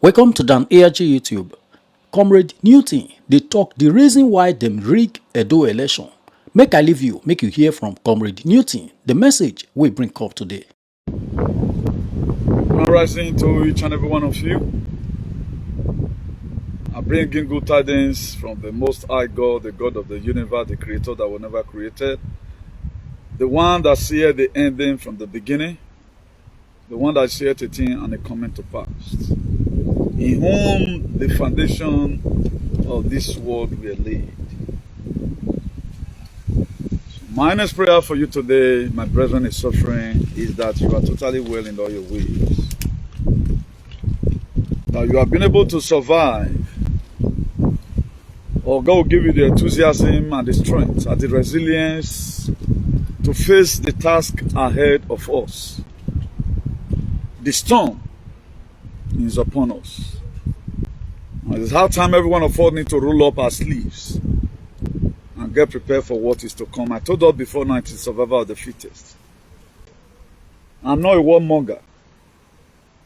Welcome to Dan ARG YouTube. Comrade Newton, they talk the reason why them rig Edo election. Make I leave you, make you hear from Comrade Newton, the message we bring up today. Rising to each and every one of you. I bring in good tidings from the Most High God, the God of the universe, the Creator that was never created, the one that seeth the ending from the beginning, the one that seeth a thing and it coming to pass, in whom the foundation of this world were laid. My earnest prayer for you today, my brethren in suffering, is that you are totally well in all your ways. That you have been able to survive, or God will give you the enthusiasm and the strength and the resilience to face the task ahead of us. The storm is upon us. And it's high time every one of us need to roll up our sleeves and get prepared for what is to come. I told us before now, it is survival of the fittest. I'm not a warmonger.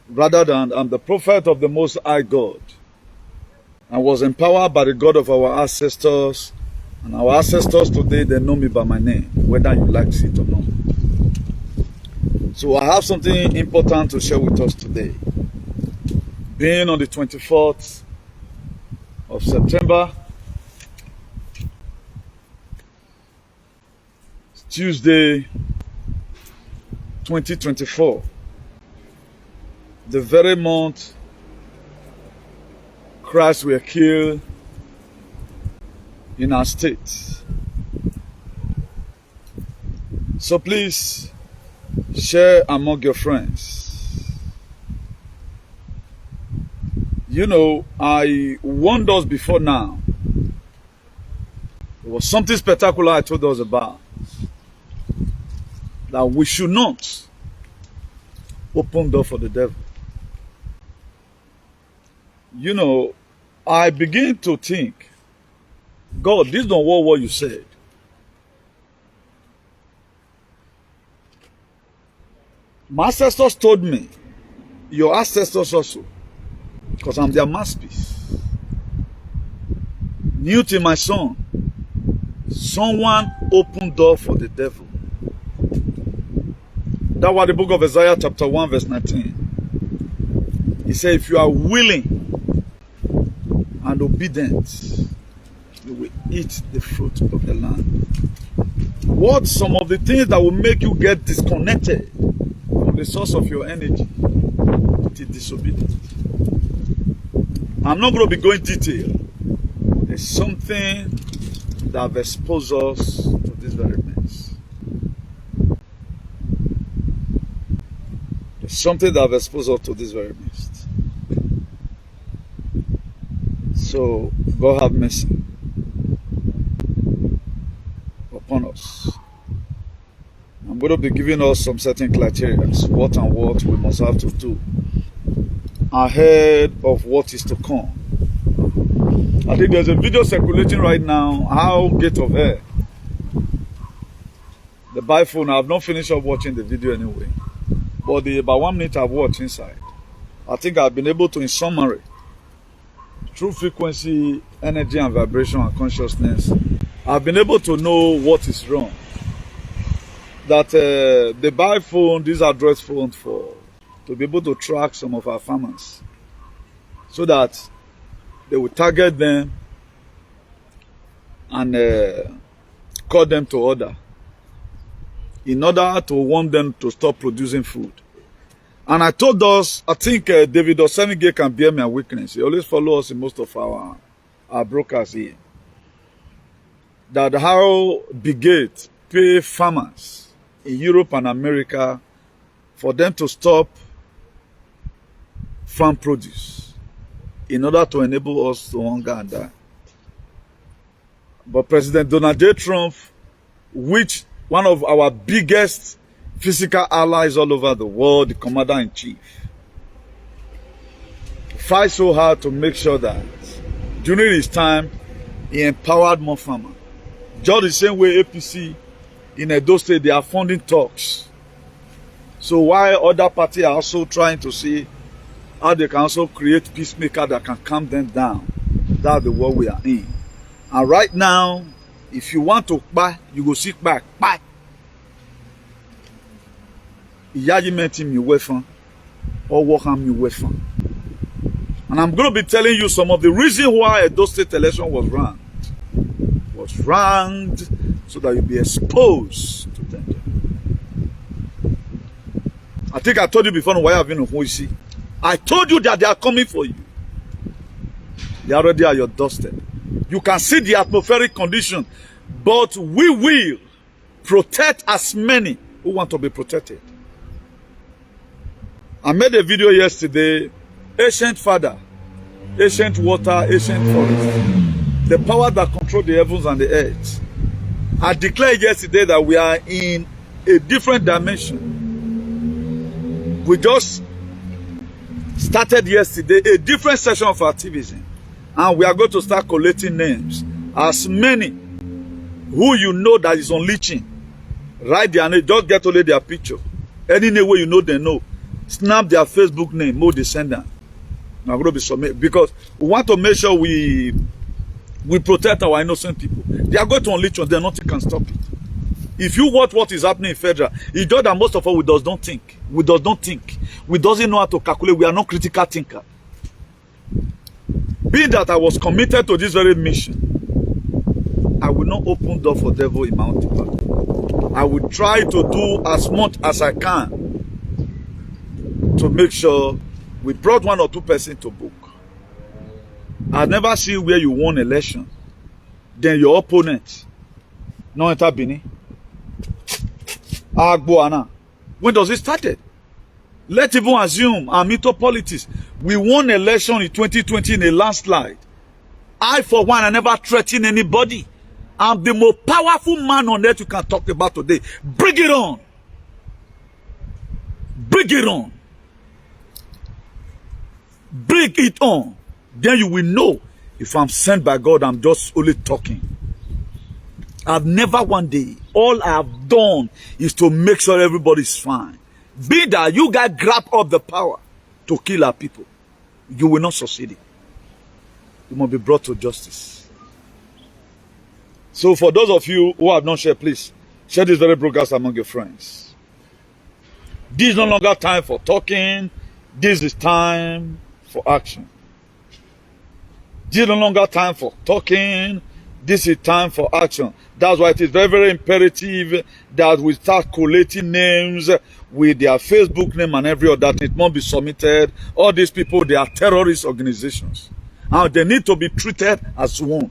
Rather than I'm the prophet of the Most High God. I was empowered by the God of our ancestors. And our ancestors today, they know me by my name, whether you like it or not. So I have something important to share with us today. Being on the 24th of September, Tuesday, 2024, the very month Christ were killed in our state. So please share among your friends. You know, I warned us before now. There was something spectacular I told us about. That we should not open door for the devil. You know, I begin to think, God, this don't work what you said. My ancestors told me, your ancestors also, because I'm their masterpiece. Newton, my son, someone opened door for the devil. That was the book of Isaiah chapter 1 verse 19. He said, if you are willing and obedient, you will eat the fruit of the land. What some of the things that will make you get disconnected from the source of your energy? It is disobedience. I'm not going to be going detail. There's something that have exposed us to this very mess. There's something that have exposed us to this very mess. So God have mercy upon us. I'm going to be giving us some certain criteria, what and what we must have to do ahead of what is to come. I think there's a video circulating right now, how Gate of Hell. The by phone, I've not finished up watching the video anyway. But the about 1 minute I've watched inside, I think I've been able to, in summary, through frequency, energy and vibration and consciousness, I've been able to know what is wrong. That they buy phone, these are address phones to be able to track some of our farmers, so that they will target them and call them to order, in order to want them to stop producing food. And I told us, I think David Osenige can bear my weakness. He always follows us in most of our brokers here. That how Brigade pay farmers in Europe and America for them to stop farm produce in order to enable us to hunger and die. But President Donald J. Trump, which one of our biggest physical allies all over the world, the commander-in-chief, fights so hard to make sure that during his time, he empowered more farmers. Just the same way APC in Edo State, they are funding talks. So while other parties are also trying to see how they can also create peacemakers that can calm them down. That's the world we are in. And right now, if you want to buy, you go seek back. Buy. Iyajimenti mi wefa or Wakam mi wefa. And I'm going to be telling you some of the reasons why Edo State election was ranked. Was ranked so that you'll be exposed to danger. I think I told you before why I've been on Hoisi. I told you that they are coming for you. They are already at your doorstep. You can see the atmospheric condition, but we will protect as many who want to be protected. I made a video yesterday, ancient father, ancient water, ancient forest, the power that control the heavens and the earth. I declared yesterday that we are in a different dimension. We just started yesterday a different session of activism, and we are going to start collecting names. As many who you know that is on leeching, write their name, just get only their picture. Any name where you know they know. Snap their Facebook name, more descendant. I'm going to be submitted because we want to make sure we protect our innocent people. They are going to unleash on them, nothing can stop it. If you watch what is happening in federal, it's just that most of us we does not think. We does not think. We doesn't know how to calculate. We are not critical thinker. Being that I was committed to this very mission, I will not open door for devil in my own department. I will try to do as much as I can to make sure we brought 1 or 2 persons to book. I've never seen where you won election, then your opponent no enter Bini. Agboana. When does it started? Let's even assume I'm into politics. We won election in 2020 in a landslide. I, for one, I never threatened anybody. I'm the most powerful man on earth you can talk about today. Bring it on. Bring it on. Bring it on. Then you will know if I'm sent by God, I'm just only talking. I've never one day, all I've done is to make sure everybody's fine. Be that you guys grab up the power to kill our people, you will not succeed. You must be brought to justice. So for those of you who have not shared, please share this very broadcast among your friends. This is no longer time for talking. This is time for action. This is no longer time for talking. This is time for action. That's why it is very, very imperative that we start collating names with their Facebook name and every other. It must be submitted. All these people, they are terrorist organizations. And they need to be treated as one.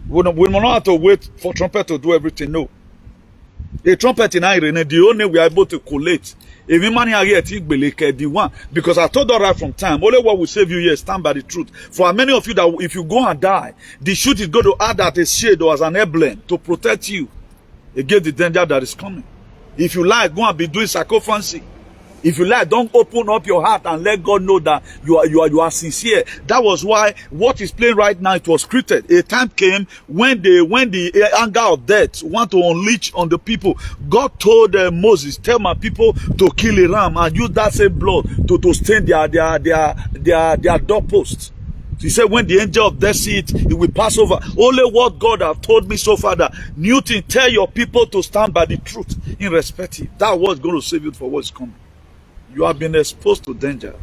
We will not have to wait for trumpet to do everything. No. A trumpet in Irene, the only way we are able to collate. If you money are here, the one. Because I told her right from time, only what will save you here is stand by the truth. For many of you that if you go and die, the truth is going to add as a shade or as an emblem to protect you against the danger that is coming. If you like, go and be doing psychophancy. If you like, don't open up your heart and let God know that you are sincere. That was why what is playing right now, it was scripted. A time came when the anger of death want to unleash on the people. God told Moses, tell my people to kill a ram and use that same blood to stain their doorposts. He said, when the angel of death see it, it will pass over. Only what God have told me so far that Newton, tell your people to stand by the truth irrespective. That was going to save you for what's coming. You have been exposed to danger.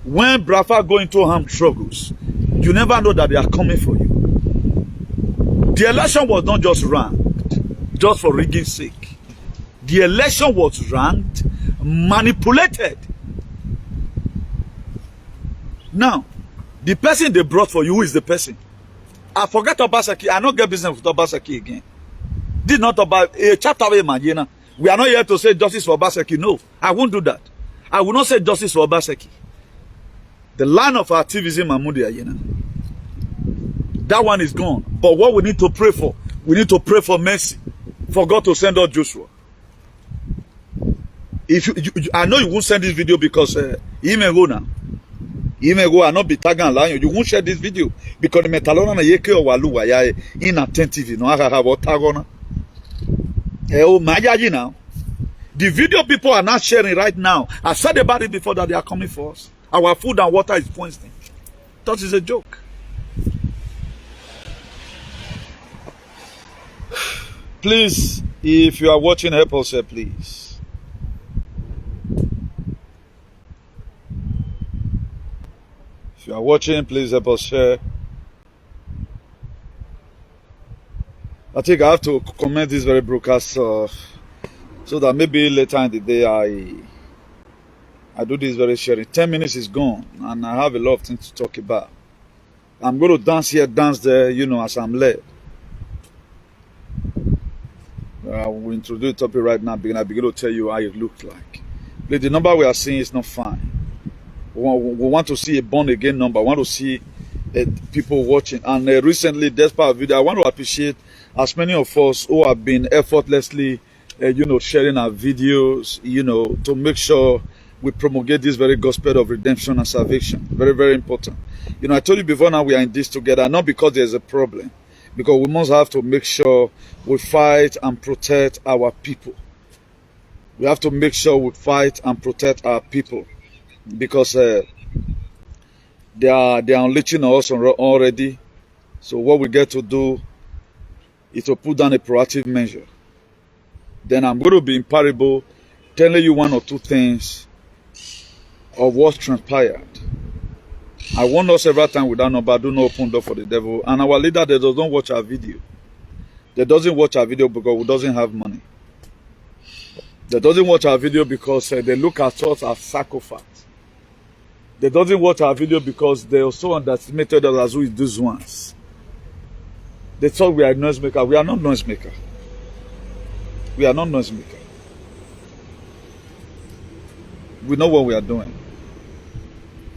When Brafa go into armed struggles, you never know that they are coming for you. The election was not just ranked, just for rigging's sake. The election was ranked, manipulated. Now, the person they brought for you, who is the person? I forget Obaseki. I don't get business with Obaseki again. This is not about a chapter of Imagina. We are not here to say justice for Obaseki. No, I won't do that. I will not say justice for Obaseki. The line of activism, that one is gone. But what we need to pray for, we need to pray for mercy, for God to send out Joshua. If I know you won't send this video because he may go now. He may go and not be tagging along. You won't share this video because the metalona na yeke or waluwa ya inattentive. No, I have what tagona. Oh, Mayaji now. The video people are not sharing right now. I said about it before that they are coming for us. Our food and water is poisoning. That is a joke. Please, if you are watching, help us here, please. If you are watching, please help us share. I think I have to comment this very broadcast so that maybe later in the day I do this very sharing. 10 minutes is gone and I have a lot of things to talk about. I'm going to dance here, dance there, you know, as I'm led. I will introduce the topic right now. I begin to tell you how it looks like. But the number we are seeing is not fine. We want to see a born again number. We want to see people watching. And recently, despite video, I want to appreciate as many of us who have been effortlessly, sharing our videos, to make sure we promulgate this very gospel of redemption and salvation. Very, very important. I told you before now we are in this together, not because there's a problem, because we must have to make sure we fight and protect our people. We have to make sure we fight and protect our people, because they are unleashing us already. So what we get to do is to put down a proactive measure. Then I'm going to be in parable telling you one or two things of what transpired. I warned us several times with that number, do not open door for the devil. And our leader, they don't watch our video. They doesn't watch our video because we doesn't have money. They doesn't watch our video because they look at us as psychopaths. They doesn't watch our video because they also underestimated us as who is these ones. They thought we are noisemaker. We are not noisemaker. We are not noisemaker. We know what we are doing.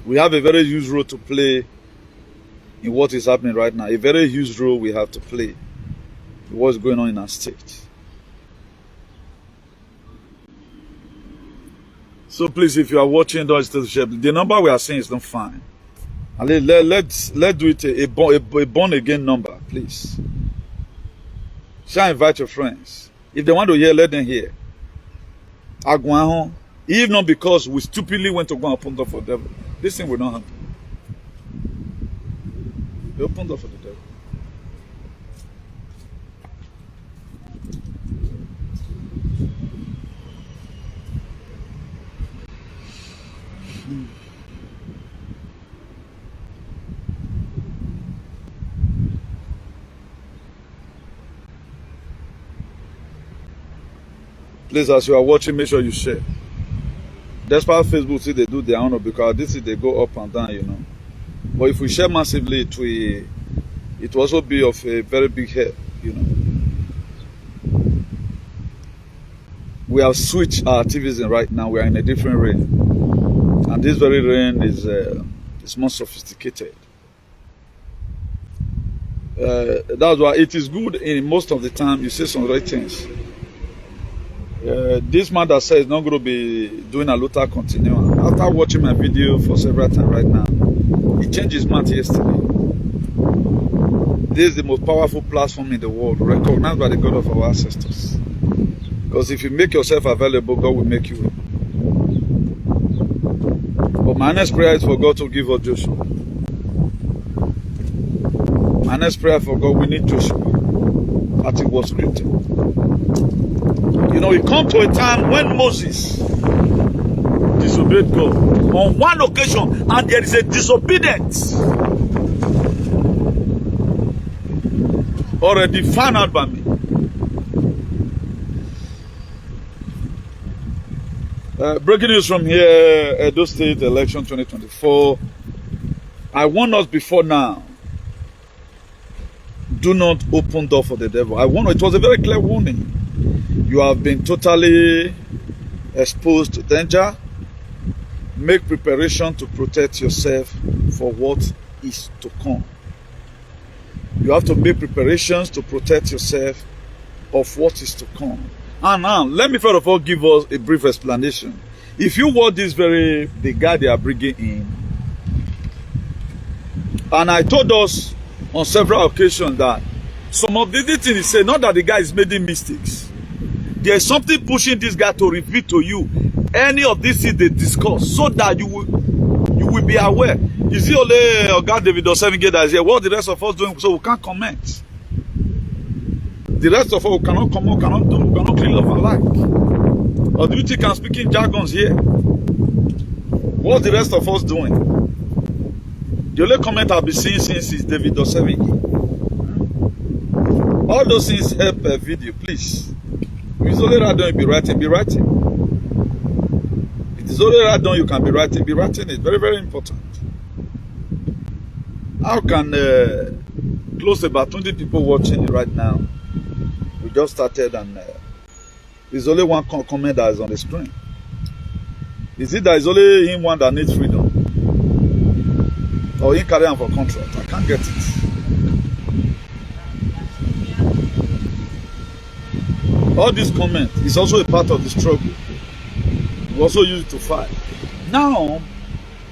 We have a very huge role to play in what is happening right now. A very huge role we have to play in what's going on in our state. So please, if you are watching, don't still share. The number we are saying is not fine. And let's do it a born again number, please. Shall invite your friends. If they want to hear, let them hear. Agwan, if not because we stupidly went to go and open door for the devil, this thing will not happen. They opened door for the devil. Please, as you are watching, make sure you share. Despite Facebook, see they do their own, because this is they go up and down, But if we share massively, it will also be of a very big help, We have switched our activism right now. We are in a different reign, and this very reign is more sophisticated. That's why it is good in most of the time you say some right things. This man that says not going to be doing a Luther continuum. After watching my video for several times right now, he changed his mind yesterday. This is the most powerful platform in the world, recognized by the God of our ancestors. Because if you make yourself available, God will make you. But my next prayer is for God to give us Joshua. My next prayer for God, we need Joshua. That it was scripted. It come to a time when Moses disobeyed God on one occasion, and there is a disobedience already found out by me. Breaking news from here, EDO State Election 2024. I warned us before now, do not open door for the devil. It was a very clear warning. You have been totally exposed to danger. Make preparation to protect yourself for what is to come. You have to make preparations to protect yourself of what is to come. And now, let me first of all give us a brief explanation. If you watch the guy they are bringing in, and I told us on several occasions that some of the things he said, not that the guy is making mistakes. There's something pushing this guy to reveal to you any of these things they discuss, so that you will be aware. Is it only God David or 7K that is here? What the rest of us doing? So we can't comment. The rest of us cannot come on, cannot do, cannot clean up alike. Or do you think I'm speaking jargons here? What's the rest of us doing? The only comment I've been seeing since is David or 7K. All those things help a video, please. If it's only right done, you be writing, be writing. If it's only right done, you can be writing it. Very, very important. How can close to about 20 people watching right now? We just started and there's only one comment that is on the screen. Is it that it's only him one that needs freedom? Or in carry on for contract? I can't get it. All this comment is also a part of the struggle. We also use it to fight. Now,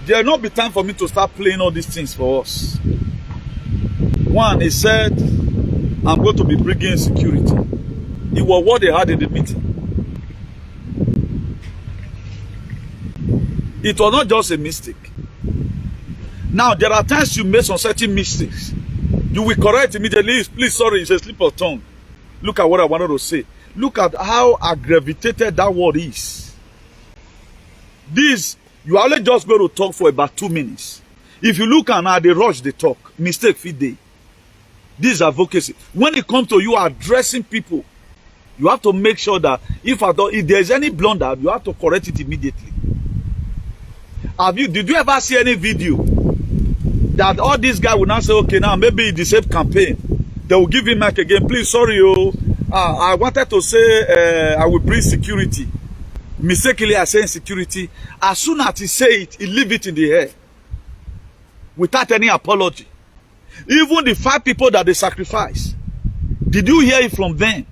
there will not be time for me to start playing all these things for us. One, he said, I'm going to be bringing security. It was what they had in the meeting. It was not just a mistake. Now, there are times you make some certain mistakes. You will correct immediately. Please, sorry, it's a slip of tongue. Look at what I wanted to say. Look at how aggravated that word is. This, you are only just going to talk for about 2 minutes. If you look at how they rush the talk, mistake fit day. This is advocacy. When it comes to you addressing people, you have to make sure that if there is any blunder, you have to correct it immediately. Did you ever see any video that all these guys will now say, okay, now maybe the same campaign, they will give him mic again. Please, sorry, I wanted to say I will bring security. Mistakenly, I say security. As soon as he say it, he leave it in the air without any apology. Even the 5 people that they sacrificed, did you hear it from them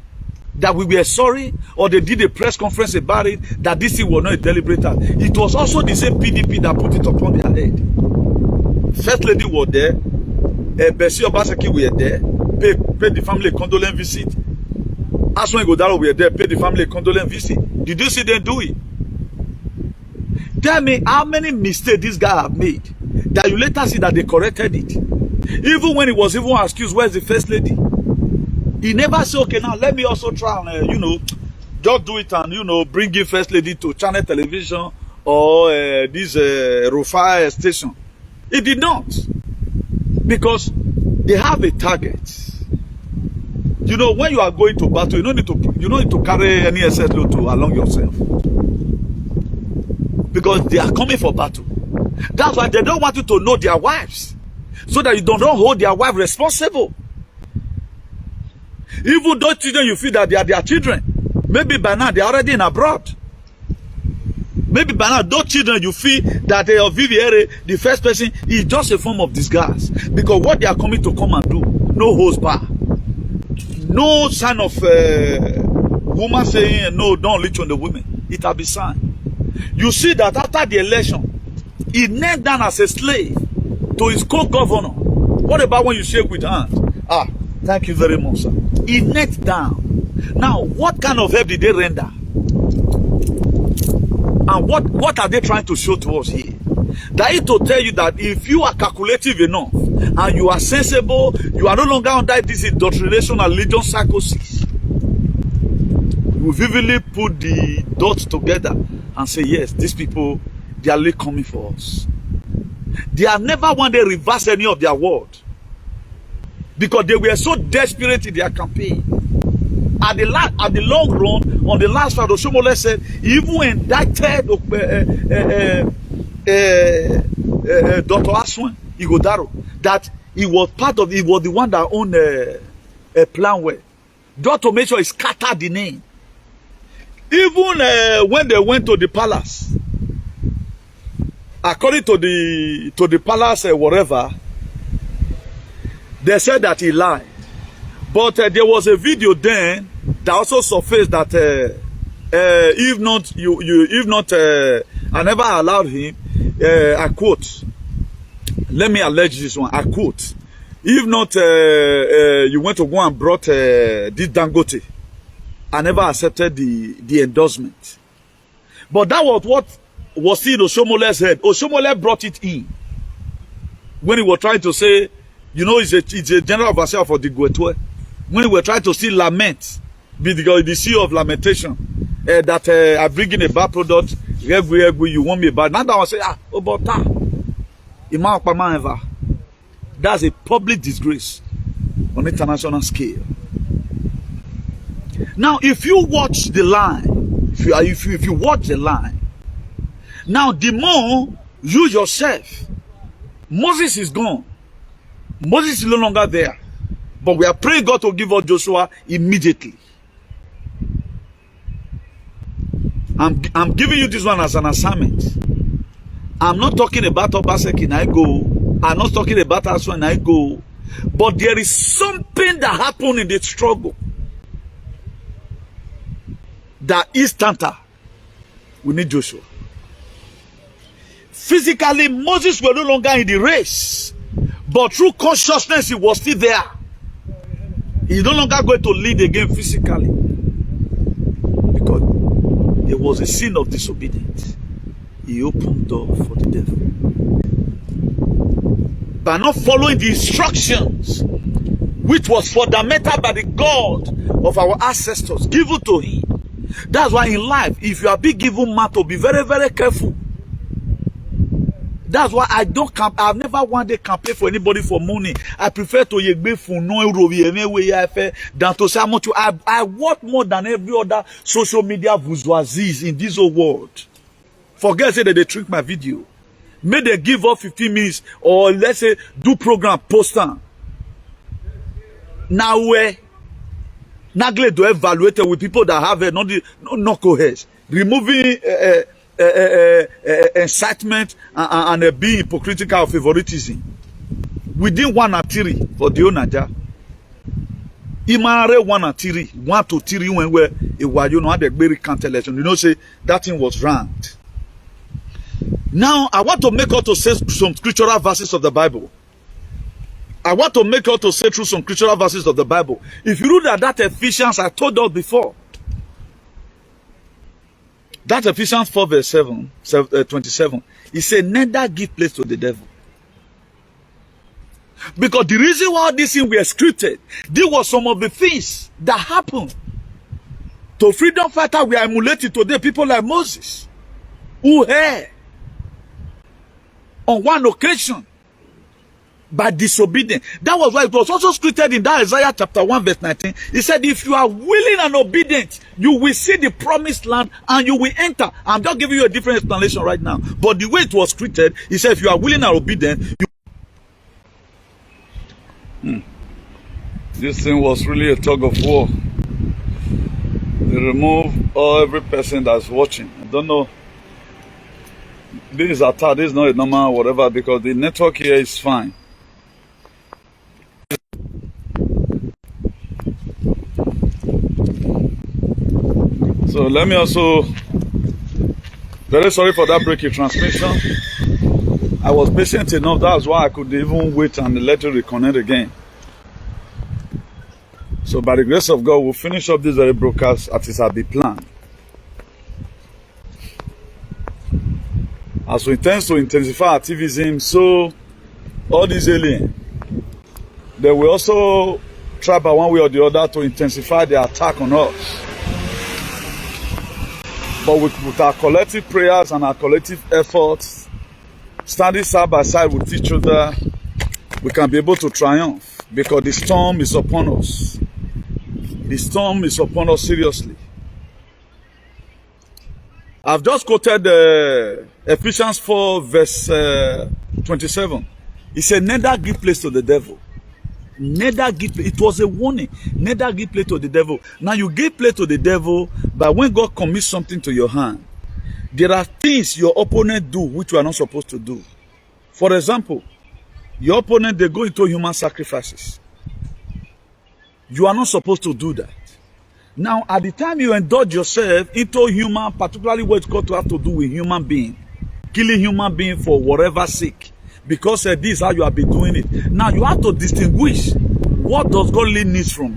that we were sorry, or they did a press conference about it, that this thing was not a deliberate act? It was also the same PDP that put it upon their head. First Lady was there, Bessie Obaseki were there, paid the family a condolence visit. Aswan Godaro were there, paid the family a condolence visit. Did you see them do it? Tell me how many mistakes this guy have made that you later see that they corrected it. Even when he was even accused, where's the First Lady? He never said, okay, now let me also try and, just do it and, bring in First Lady to Channel Television or this Rufai station. He did not. Because they have a target. When you are going to battle, you don't need to carry any excess load along yourself. Because they are coming for battle. That's why they don't want you to know their wives. So that you don't hold their wife responsible. Even those children you feel that they are their children, maybe by now they are already in abroad. Maybe by now those children you feel that they are Viviere, the first person, is just a form of disguise. Because what they are coming to come and do, no holds bar. No sign of woman saying, no, don't leech on the women. It will be signed. You see that after the election, he knelt down as a slave to his co-governor. What about when you shake with hands? Thank you very much, sir. He knelt down. Now, what kind of help did they render? And what are they trying to show to us here? That is to tell you that if you are calculative enough and you are sensible, you are no longer under this indoctrination and religion psychosis. You vividly put the dots together and say, yes, these people, they are really coming for us. They have never one day reversed any of their word. Because they were so desperate in their campaign. At the long run, on the last fight, Oshomole said, he even indicted Dr. Aswan Igodaro, that he was the one that owned a plan where. Dr. made sure he scattered the name. Even when they went to the palace, according to the palace whatever, they said that he lied. But there was a video then that also surfaced that if not, I never allowed him. I quote. Let me allege this one. I quote. If not, you went to go and brought this Dangote. I never accepted the endorsement. But that was what was in Oshomole's head. Oshomole brought it in. When he was trying to say, you know, it's a general overseer for the Gwetwe. When he was trying to still lament, be the CEO of lamentation, that I bring in a bad product, you want me bad. Now that I say, that's a public disgrace on international scale. Now, if you watch the line, if you watch the line, now the more you yourself, Moses is gone. Moses is no longer there. But we are praying God to give us Joshua immediately. I'm giving you this one as an assignment. I'm not talking about Obaseki and I go. I'm not talking about Aswan and I go. But there is something that happened in the struggle that instanta. We need Joshua. Physically, Moses was no longer in the race. But through consciousness, he was still there. He's no longer going to lead again physically. Because there was a sin of disobedience. He opened door for the devil. By not following the instructions, which was fundamental by the God of our ancestors, given to him. That's why in life, if you are being given man to be very, very careful. That's why I don't camp. I've never one day campaign for anybody for money. I prefer to yegbe for no than to say how much I work more than every other social media bourgeoisie in this whole world. Forget say that they trick my video. May they give up 15 minutes or let's say do program poster. Now where Nagle do evaluate with people that have no knuckleheads, removing incitement and being hypocritical of favoritism. Within 1 or 3 for the Onaja. Imare 1 or 3, 1 to 3 when we you know had a very count election. You know, say that thing was ranked. Now I want to make her to say some scriptural verses of the Bible. I want to make her to say through some scriptural verses of the Bible. If you read that Ephesians, I told us before. That Ephesians 4 verse 27, he said, neither give place to the devil. Because the reason why this thing were scripted, there was some of the things that happened. To freedom fighter, we are emulating today people like Moses, who had, on one occasion, by disobedience. That was why it was also scripted in that Isaiah chapter 1 verse 19. He said, if you are willing and obedient, you will see the promised land and you will enter. I'm just giving you a different explanation right now. But the way it was scripted, he said, if you are willing and obedient, you... This thing was really a tug of war. They remove every person that's watching. I don't know. This is attack. This is not a normal whatever because the network here is fine. So let me also, very sorry for that breaking transmission. I was patient enough, that's why I could even wait and let you reconnect again. So by the grace of God, we'll finish up this very broadcast as it had been planned. As we intend to intensify activism, so all these aliens, they will also try by one way or the other to intensify their attack on us. But with our collective prayers and our collective efforts, standing side by side with each other, we can be able to triumph because the storm is upon us. The storm is upon us seriously. I've just quoted Ephesians 4 verse 27. He said, neither give place to the devil. Neither give place. It was a warning. Neither give place to the devil. Now you give place to the devil, but when God commits something to your hand, there are things your opponent do which you are not supposed to do. For example, your opponent, they go into human sacrifices. You are not supposed to do that. Now, at the time you indulge yourself into human, particularly what it's got to have to do with human being, killing human being for whatever sake, because this is how you have been doing it. Now, you have to distinguish what does God really need from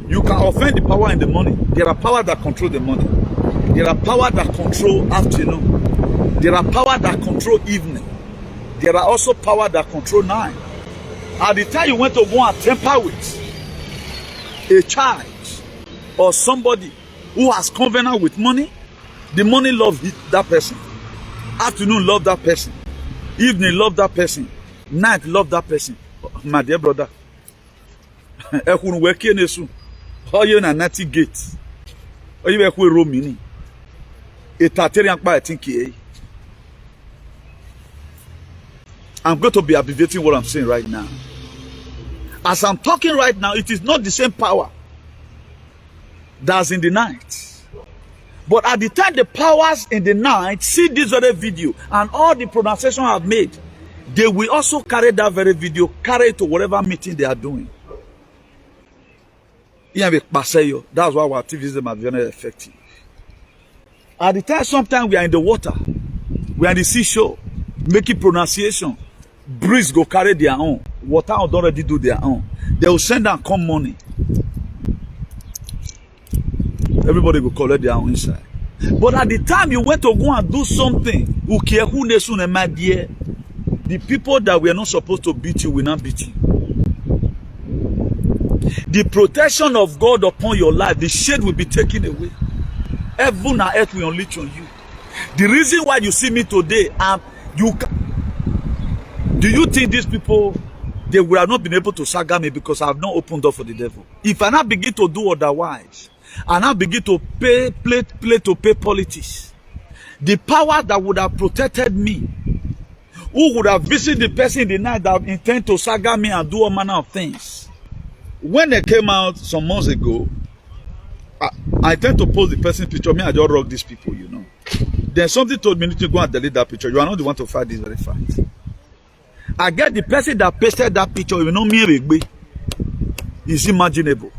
you. You can offend the power in the morning. There are powers that control the morning. There are powers that control afternoon. There are powers that control evening. There are also powers that control night. At the time you went to go and tamper with a child or somebody who has covenant with money, the money loves that person. Afternoon love that person. Evening love that person. Night love that person. My dear brother, ekun weke nesu. Oye na nati gate. Oye we kwe romini. Etateri akpa etinki. I'm going to be abbreviating what I'm saying right now. As I'm talking right now, it is not the same power that's in the night. But at the time the powers in the night see this very video and all the pronunciation I've made, they will also carry that very video, carry it to whatever meeting they are doing. That's why our activism is very effective. At the time, sometimes we are in the water, we are in the seashore, making pronunciation. Breeze go carry their own. Water don't already do their own. They will send and come money. Everybody will collect their own inside. But at the time you went to go and do something, the people that were not supposed to beat you will not beat you. The protection of God upon your life, the shade will be taken away. Heaven and earth will unleash on you. The reason why you see me today, do you think these people, they would have not been able to saga me because I have not opened door for the devil? If I now begin to do otherwise, and I begin to pay politics, the power that would have protected me, who would have visited the person in the night that intend to saga me and do all manner of things. When they came out some months ago, I tend to post the person's picture. Me, I just rock these people, you know. Then something told me to go and delete that picture. You are not the one to fight this very fight. I get the person that pasted that picture, you know me, is imaginable.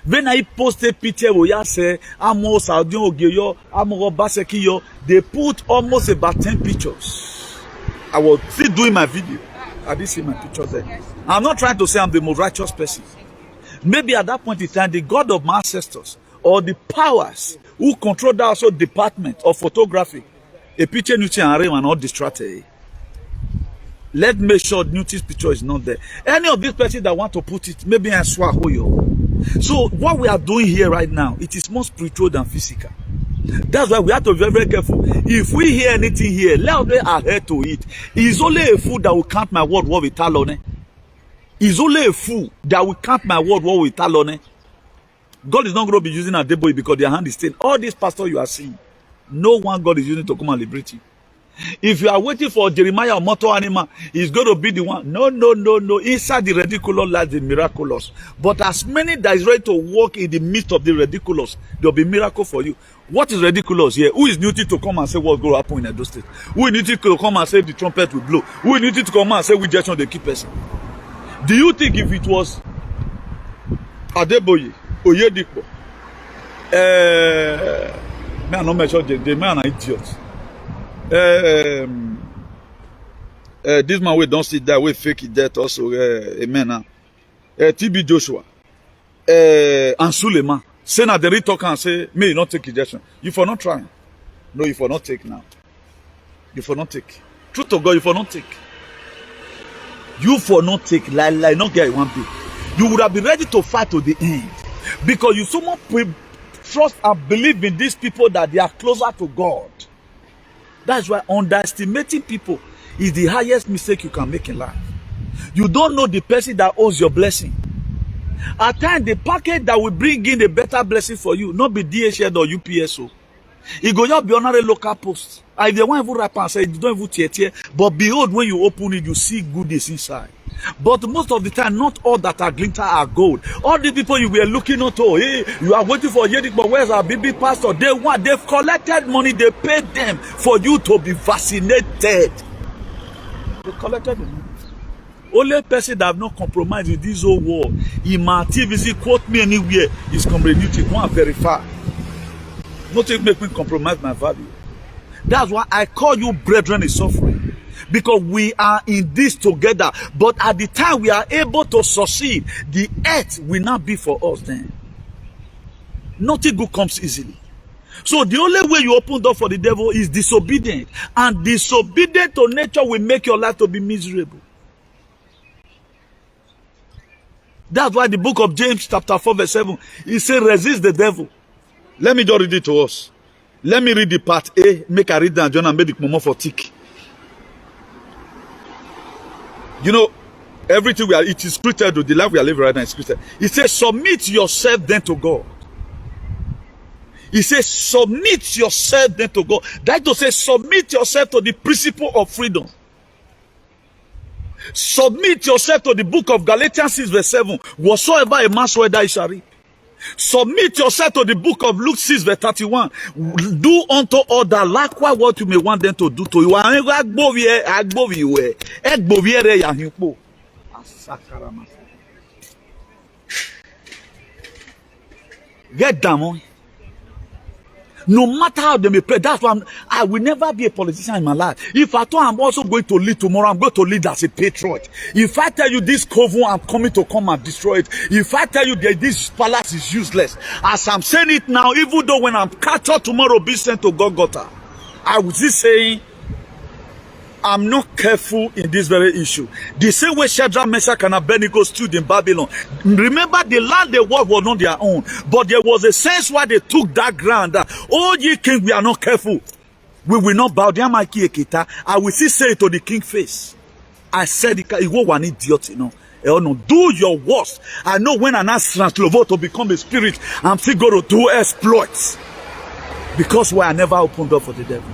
When I post a picture where you say, they put almost about 10 pictures. I was still doing my video. I didn't see my pictures there. I'm not trying to say I'm the most righteous person. Maybe at that point in time, the God of my ancestors or the powers who control that also department of photography, a picture and not distracted. Let's make sure Newton's picture is not there. Any of these persons that want to put it, maybe I swear who you. So what we are doing here right now, it is more spiritual than physical. That's why we have to be very, very careful. If we hear anything here, let us adhere to it. It's only a fool that will count my word what we tell on it. It's only a fool that will count my word what we tell on it. God is not going to be using a devil because their hand is stained. All these pastors you are seeing, no one God is using to come and liberate you. If you are waiting for Jeremiah or mortal animal, he's going to be the one. No. Inside the ridiculous lies the miraculous. But as many that is ready to walk in the midst of the ridiculous, there will be miracle for you. What is ridiculous here? Who is needed to come and say what's going to happen in Edo State? Who is needed to come and say the trumpet will blow? Who is needed to come and say we just want to keep person? Do you think if it was Adeboye, Oyedipo, man, I'm not measure the man are idiots. This man we don't see that we fake it that also amen. TB Joshua and Suleiman say na the real talk and say may you not take rejection. You for not trying. No, you for not take now. You for not take. Truth to God, you for not take. You for not take like not get one bit. You would have been ready to fight to the end because you so much trust and believe in these people that they are closer to God. That's why underestimating people is the highest mistake you can make in life. You don't know the person that owes your blessing. At times, the package that will bring in a better blessing for you, not be DHL or UPSO. It go just be on a local post. If they won't even rap and say, you don't even tear. But behold, when you open it, you see goodies inside. But most of the time, not all that are glitter are gold. All the people you were looking at, hey, you are waiting for Yedik, but where's our baby pastor? They've collected money, they paid them for you to be vaccinated. They collected the money. Only person that have not compromised with this whole world, in my activism, quote me anywhere, is Comrade Newton. Go and verify. Nothing make me compromise my value. That's why I call you brethren in suffering. Because we are in this together. But at the time we are able to succeed, the earth will not be for us then. Nothing good comes easily. So the only way you open door for the devil is disobedient. And disobedient to nature will make your life to be miserable. That's why the book of James chapter 4 verse 7, it says resist the devil. Let me just read it to us. Let me read the part A, make I read that John and make it more for tick. You know, everything we are, it is scripted, the life we are living right now is scripted. It says submit yourself then to God. He says, submit yourself then to God. That to say, submit yourself to the principle of freedom. Submit yourself to the book of Galatians 6 verse 7. Whatsoever a man soweth, he shall reap. Submit yourself to the book of Luke 6 verse 31. Do unto others likewise what you may want them to do to you. Get down. No matter how they may pray, that's why I will never be a politician in my life. If I thought I'm also going to lead tomorrow, I'm going to lead as a patriot. If I tell you this coven, I'm coming to come and destroy it. If I tell you that this palace is useless, as I'm saying it now, even though when I'm captured tomorrow, be sent to Golgotha, I was just saying, I'm not careful in this very issue. The same way Shadrach, Meshach, and Abednego stood in Babylon. Remember, the land they worked was not their own. But there was a sense why they took that ground. That, oh, ye king, we are not careful. We will not bow down. I will still say it to the king's face. I said, he was an idiot, you know. No, do your worst. I know when an ass translovo to become a spirit, I'm still going to do exploits. Because why I never opened up for the devil.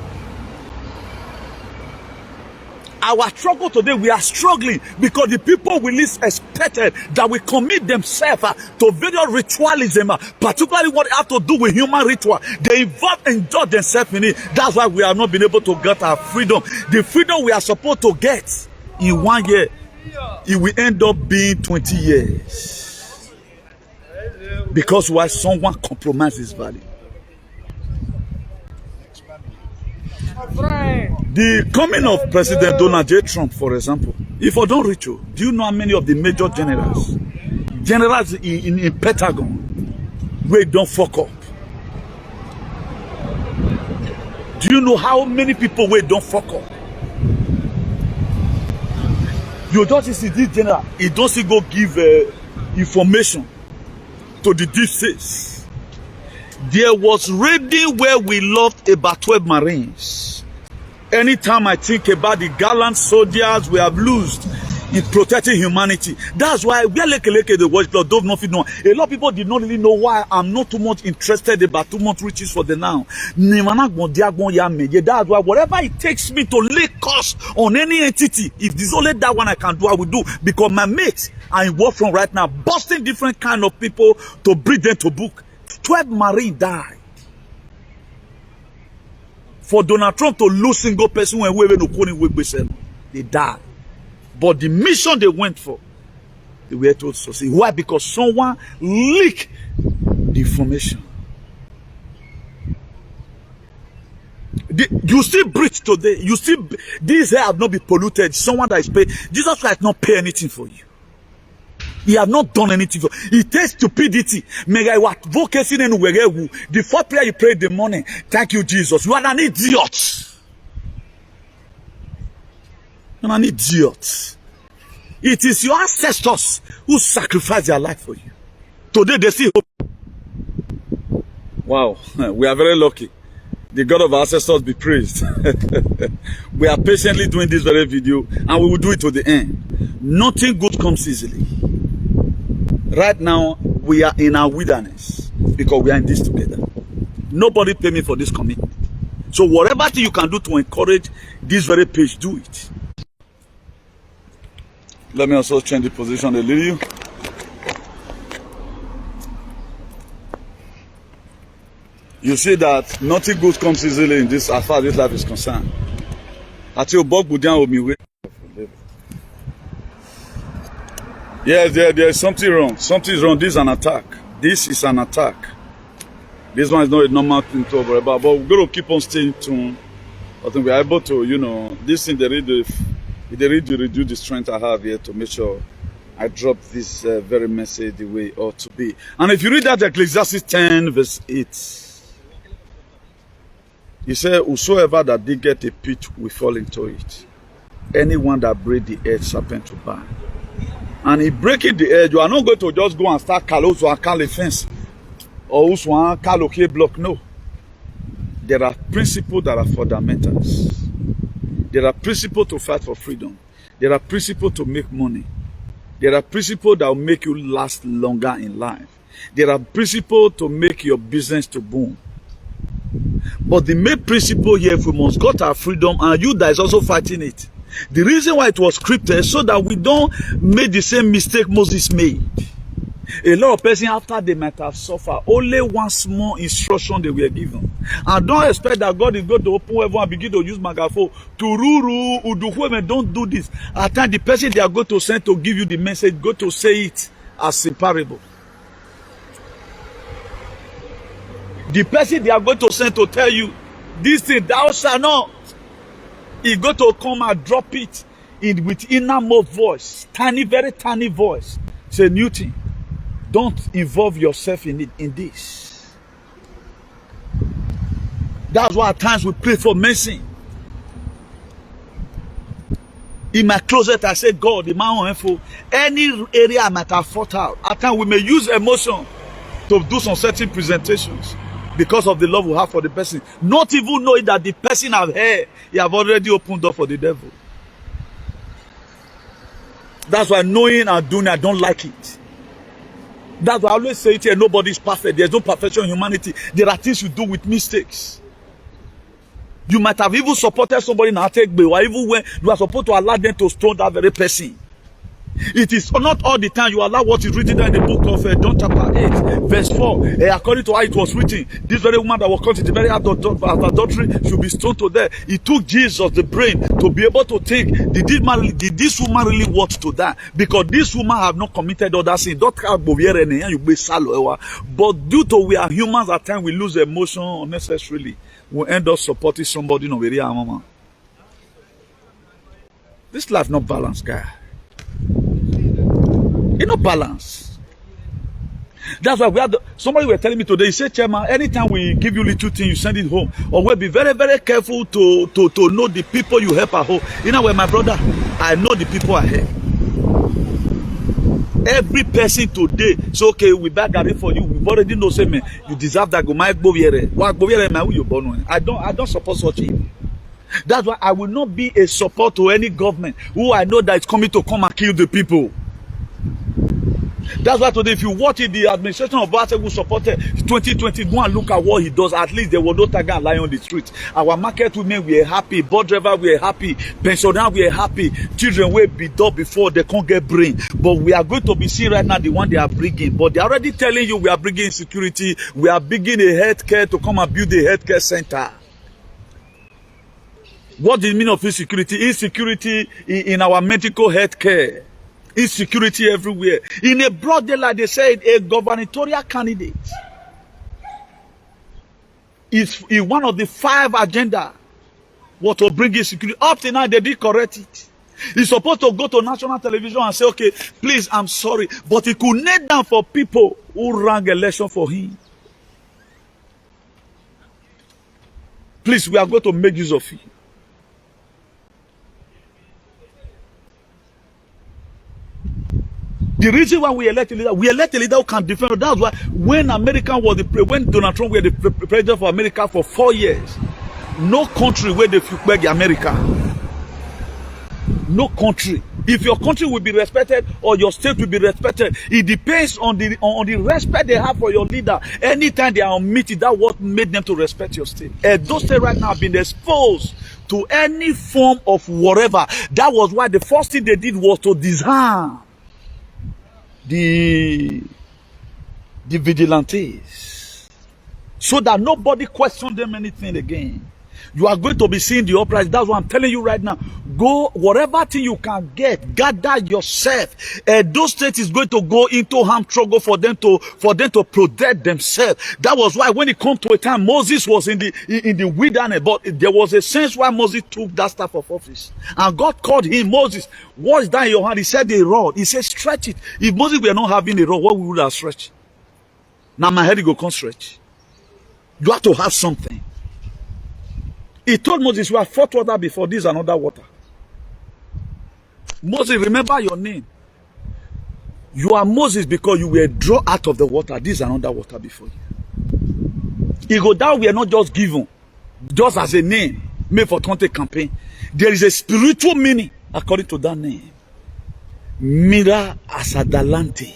Our struggle today, we are struggling because the people we least expected that we commit themselves to various ritualism, particularly what they have to do with human ritual. They involve and indulge themselves in it. That's why we have not been able to get our freedom. The freedom we are supposed to get in 1 year, it will end up being 20 years. Because why someone compromises value. The coming of President Donald J. Trump, for example, if I don't reach you, do you know how many of the major generals in Pentagon, where don't fuck up? Do you know how many people where don't fuck up? You just see this general, he doesn't go give information to the deep states. There was raiding where we lost about 12 Marines. Anytime I think about the gallant soldiers we have lost in protecting humanity, that's why we are like the watch Lord don't know. A lot of people did not really know why I'm not too much interested about too much riches for the now. That's why whatever it takes me to lay cost on any entity, if there's only that one I can do, I will do. Because my mates are in war from right now, busting different kind of people to bring them to book. 12 Marines died. For Donald Trump to lose single person when they died. But the mission they went for, they were told to succeed. Why? Because someone leaked the information. You still breathe today. You still, this air have not been polluted. Someone that is paid. Jesus Christ not pay anything for you. He has not done anything. It takes stupidity. The fourth prayer you prayed the morning. Thank you, Jesus. You are an idiot. You are an idiot. It is your ancestors who sacrificed their life for you. Today they see hope. Wow, we are very lucky. The God of our ancestors be praised. We are patiently doing this very video and we will do it to the end. Nothing good comes easily. Right now, we are in our wilderness because we are in this together. Nobody pay me for this commitment. So whatever thing you can do to encourage this very page, do it. Let me also change the position a little. You see that nothing good comes easily in this as far as this life is concerned. Yes, there is something wrong. Something is wrong. This is an attack. This is an attack. This one is not a normal thing to worry about. But we're going to keep on staying tuned. I think we're able to, you know, this thing, they need to reduce the strength I have here to make sure I dropped this very message the way it ought to be. And if you read that Ecclesiastes 10 verse 8, he said, whosoever that diggeth a pit will fall into it. Anyone that break the edge serpent to burn. And he breaking the edge, you are not going to just go and start close or call a fence or call a block. No. There are principles that are fundamentals. There are principles to fight for freedom. There are principles to make money. There are principles that will make you last longer in life. There are principles to make your business to boom. But the main principle here, if we must got our freedom, and you that is also fighting it. The reason why it was scripted, so that we don't make the same mistake Moses made. A lot of persons, after they might have suffered, only one small instruction they were given. And don't expect that God is going to open heaven and begin to use megaphone to rule, uduhueme, don't do this. At times, the person they are going to send to give you the message, go to say it as a parable. The person they are going to send to tell you, this thing thou shalt not. He's going to come and drop it in with innermost voice, tiny, very tiny voice. Say, Newton, don't involve yourself in it, in this. That's why at times we pray for mercy. In my closet, I say, God, in my own info, any area I might have fought out. At times we may use emotion to do some certain presentations because of the love we have for the person. Not even knowing that the person have heard, he have already opened door for the devil. That's why knowing and doing, I don't like it. That's why I always say it here, nobody is perfect. There's no perfection in humanity. There are things you do with mistakes. You might have even supported somebody in a take or even when you are supposed to allow them to stone that very person. It is not all the time you allow what is written in the book of John chapter 8, verse 4. According to how it was written, this very woman that was caught in the very act of adultery should be stoned to death. It took Jesus the brain to be able to think, did this woman really want to die? Because this woman have not committed other sin. But due to we are humans, at times we lose emotion unnecessarily. We end up supporting somebody in a very moment. This life not balanced, guy. It's not balance. That's why we had somebody were telling me today, he said, Chairman, anytime we give you little thing, you send it home. Or we'll be very, very careful to know the people you help at home. You know, my brother, I know the people I help. Every person today, so okay, we back at it for you. We've already know, say, man, you deserve that. Go my go here. I don't support such evil. That's why I will not be a support to any government who I know that is coming to come and kill the people. That's why today, if you watch it, the administration of Bate who supported 2020, go and look at what he does. At least there was no tiger and lion on the street. Our market women were happy, bus driver were happy, pensioners were happy, children were beat up before they can't get brain. But we are going to be seeing right now the one they are bringing. But they are already telling you we are bringing security, we are bringing a healthcare to come and build a healthcare center. What do you mean of insecurity? Insecurity in our medical healthcare. Insecurity everywhere. In a broad day, like they said, a gubernatorial candidate is one of the 5 agenda what to bring insecurity. Up to now, they did correct it. He's supposed to go to national television and say, okay, please, I'm sorry. But he could kneel down for people who ran election for him. Please, we are going to make use of it. The reason why we elect a leader who can defend. That's why when when Donald Trump was the president for America for 4 years, no country where they beg America. No country. If your country will be respected or your state will be respected, it depends on the respect they have for your leader. Anytime they are on meeting, that's what made them to respect your state. Those states right now have been exposed to any form of whatever. That was why the first thing they did was to disarm the vigilantes, so that nobody questioned them anything again. You are going to be seeing the uprising. That's what I'm telling you right now. Go, whatever thing you can get, gather yourself. Edo State is going to go into armed struggle for them to protect themselves. That was why when it comes to a time, Moses was in the wilderness, but there was a sense why Moses took that staff of office. And God called him, Moses, what is that in your hand? He said a rod. He said, stretch it. If Moses were not having a rod, what would have stretched? Now my head go come stretch. You have to have something. He told Moses, you have fought water before, this is another water. Moses, remember your name. You are Moses because you were drawn out of the water. This is another water before you. He go, that we are not just given, just as a name made for 20 campaign. There is a spiritual meaning according to that name. Mira asadalante.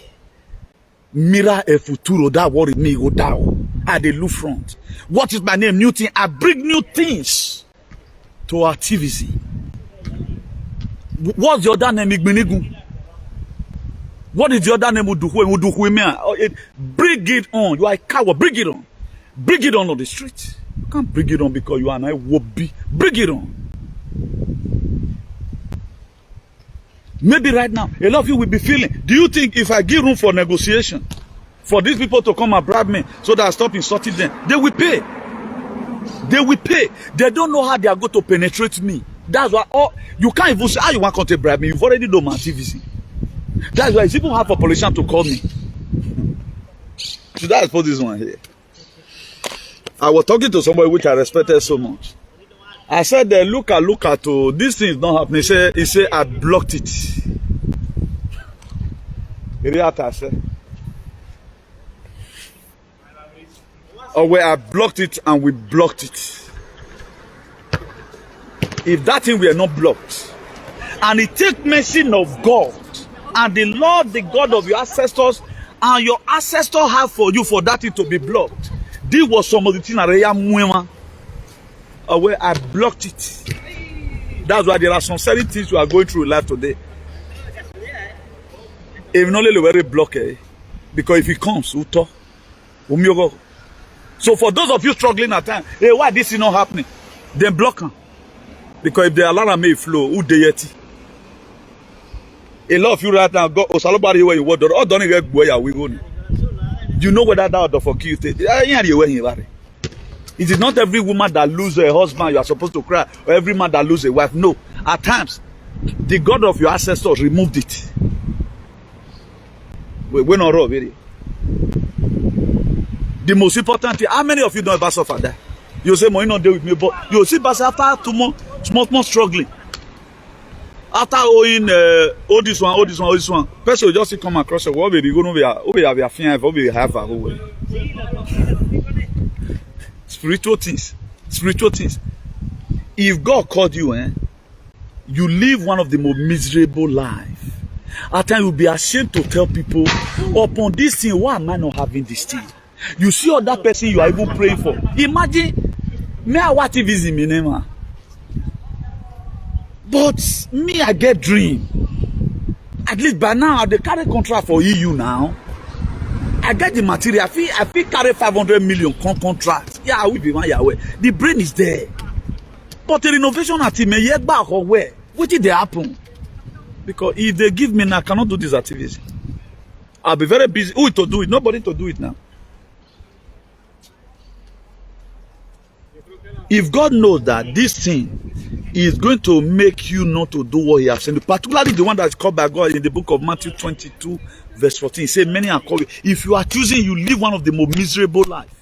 Mira e futuro. That word it me go down. At the look front. What is my name? New thing. I bring new things to activism. What's the other name? Igbinigun. What is the other name? Bring it on. You are a coward. Bring it on. Bring it on the street. You can't bring it on because you are not wobby. Bring it on. Maybe right now, a lot of you will be feeling, do you think if I give room for negotiation, for these people to come and bribe me so that I stop insulting them, they will pay. They will pay. They don't know how they are going to penetrate me. That's why you can't even say how you want to bribe me. You've already done my activism. That's why it's even hard for politicians to call me. Should I put this one here? I was talking to somebody which I respected so much. I said, look at, this thing is not happening. He said, I blocked it. I said, or where I blocked it and we blocked it. If that thing were not blocked, and it take mercy of God, and the Lord, the God of your ancestors, and your ancestors have for you for that thing to be blocked. This was some of the things where I blocked it. That's why there are some certain things you are going through in life today. If not only very block, because if it comes, so for those of you struggling at times, hey, why this is not happening? Then block them. Because if the alarm may flow, who they yet? A lot of you right now go Osalobari where you want or don't even where you going. You know whether that or for you. It is not every woman that loses a husband you are supposed to cry, or every man that loses a wife. No. At times, the God of your ancestors removed it. We're not wrong, really. The most important thing, how many of you don't ever suffer that? You say, "Mo, not deal with me," but you see, but after 2 months, small struggling. After owing all this one, person will just come across a wall, we go we have a whole spiritual things. If God called you, you live one of the most miserable lives. At times you'll be ashamed to tell people, upon this thing, why am I not having this thing? You see other person you are even praying for. Imagine me, I watch activism in him. But me, I get dream. At least by now, they carry contract for EU now. I get the material. I feel carry 500 million contract. Yeah, I will be one Yahweh. The brain is there. But the renovation at me, yet back or where? What did they happen? Because if they give me now, I cannot do this activity. I'll be very busy. Who to do it? Nobody to do it now. If God knows that this thing is going to make you not to do what he has said, particularly the one that's called by God in the book of Matthew 22, verse 14, he said, many are called. If you are choosing, you live one of the most miserable life.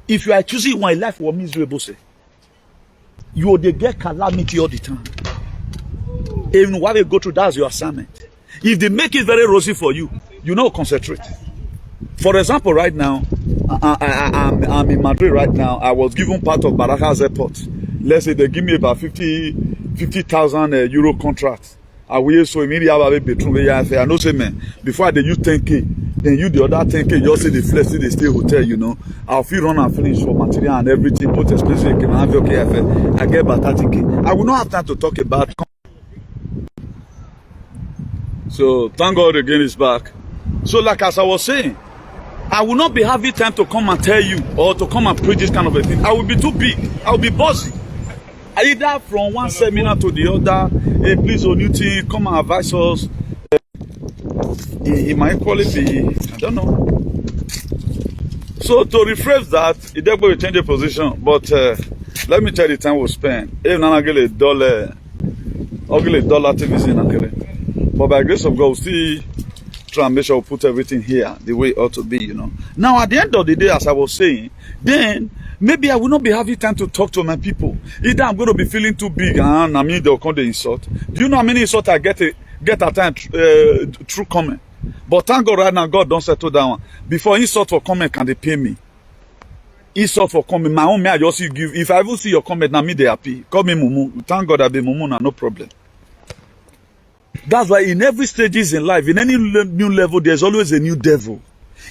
If you are choosing one life was miserable, say, you will get calamity all the time. Even while you go through, that's your assignment. If they make it very rosy for you, you know, concentrate. For example, right now, I'm in Madrid right now. I was given part of Barajas Airport. Let's say they give me about 50,000 euro contract. I will so immediately have a bedroom where I know say man, before they use 10k, then you the other 10k, you see the flex, they stay hotel, you know. I'll feel run and finish for material and everything, both expensive, I get about 30k. I will not have time to talk about. So thank God again is back. So like as I was saying, I will not be having time to come and tell you or to come and preach this kind of a thing. I will be too big. I will be busy. Either from one seminar to the other. Hey, please, Onuti, come and advise us. It might equally be, I don't know. So to rephrase that, it definitely will change the position. But let me tell you the time we'll spend. Even I get $1, I'll get $1 TV. But by the grace of God, we'll still try and make sure we put everything here the way it ought to be, you know. Now, at the end of the day, as I was saying, then maybe I will not be having time to talk to my people. Either I'm going to be feeling too big and I mean they'll come to insult. Do you know how many insults I get at time through comment? But thank God right now, God don't settle down. Before insult for comment, can they pay me? Insult for comment, my own me I just give. If I even see your comment, now me they happy. Call me Mumu. Thank God I be Mumu now, no problem. That's why in every stages in life, in any new level, there's always a new devil.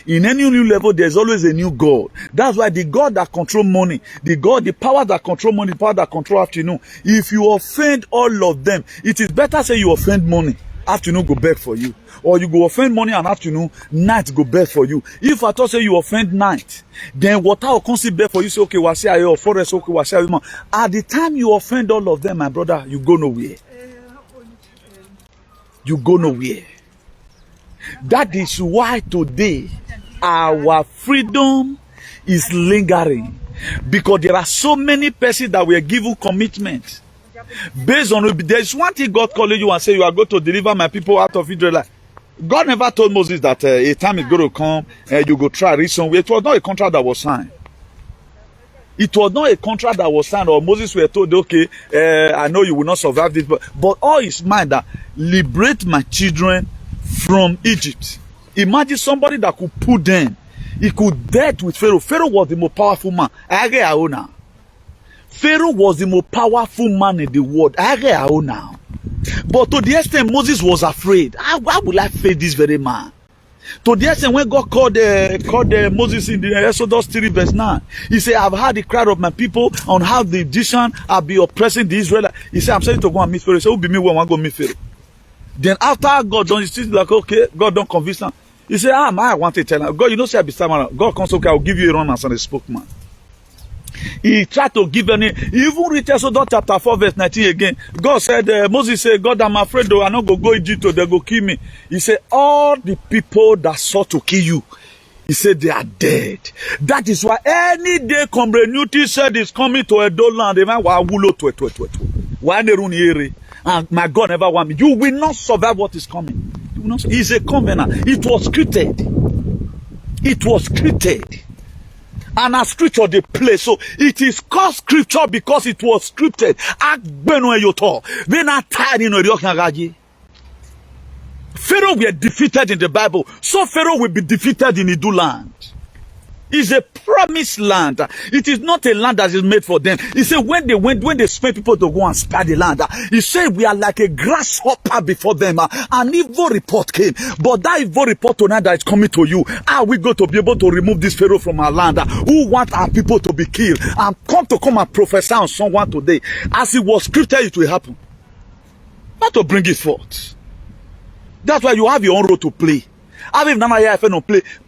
In any new level, there's always a new God. That's why the God that control money, the power that control money, the power that control afternoon, if you offend all of them, it is better say you offend money, afternoon go beg for you. Or you go offend money and afternoon, night go beg for you. If I thought say you offend night, then water will come see beg for you, say, okay, what's here, or forest, okay, what's here. At the time you offend all of them, my brother, you go nowhere. You go nowhere. That is why today our freedom is lingering, because there are so many persons that were given commitment based on there's one thing God calling you and say you are going to deliver my people out of Israel. God never told Moses that a time is going to come and you go try reach somewhere. It was not a contract that was signed. It was not a contract that was signed, or Moses were told, okay, I know you will not survive this, but all his mind that liberate my children from Egypt. Imagine somebody that could put them, he could death with Pharaoh. Pharaoh was the most powerful man. Pharaoh was the most powerful man in the world. But to the extent Moses was afraid, why will I face this very man? To the extent when God called Moses in the Exodus 3 verse 9, he said, I've heard the cry of my people on how the Egyptian have been oppressing the Israelites. He said, I'm saying to go and meet Pharaoh. He said, who be me when I go meet Pharaoh? Then after God done, he's still like, okay, God don't convince him. He said, I want to tell him. God, you know, say I be someone. God comes, okay, I'll give you a run as a spokesman. He tried to give any, even read Exodus chapter 4 verse 19 again. God said, Moses said, God, I'm afraid though, I'm not going to go Egypt, they go kill me. He said, all the people that sought to kill you, he said, they are dead. That is why any day Comrade Newton said he's coming to Edo land, and my God never want me. You will not survive what is coming. You will not. It's a covenant. It was scripted. It was scripted. And as scripture they play. So it is called scripture because it was scripted. Pharaoh were defeated in the Bible. So Pharaoh will be defeated in Edo land. It's a promised land. It is not a land that is made for them. He said when they spent people to go and spare the land, he said we are like a grasshopper before them. An evil report came. But that evil report tonight that is coming to you, are we going to be able to remove this Pharaoh from our land? Who want our people to be killed? And come and prophesy on someone today. As it was scripted, it will happen. Not to bring it forth. That's why you have your own role to play. I mean,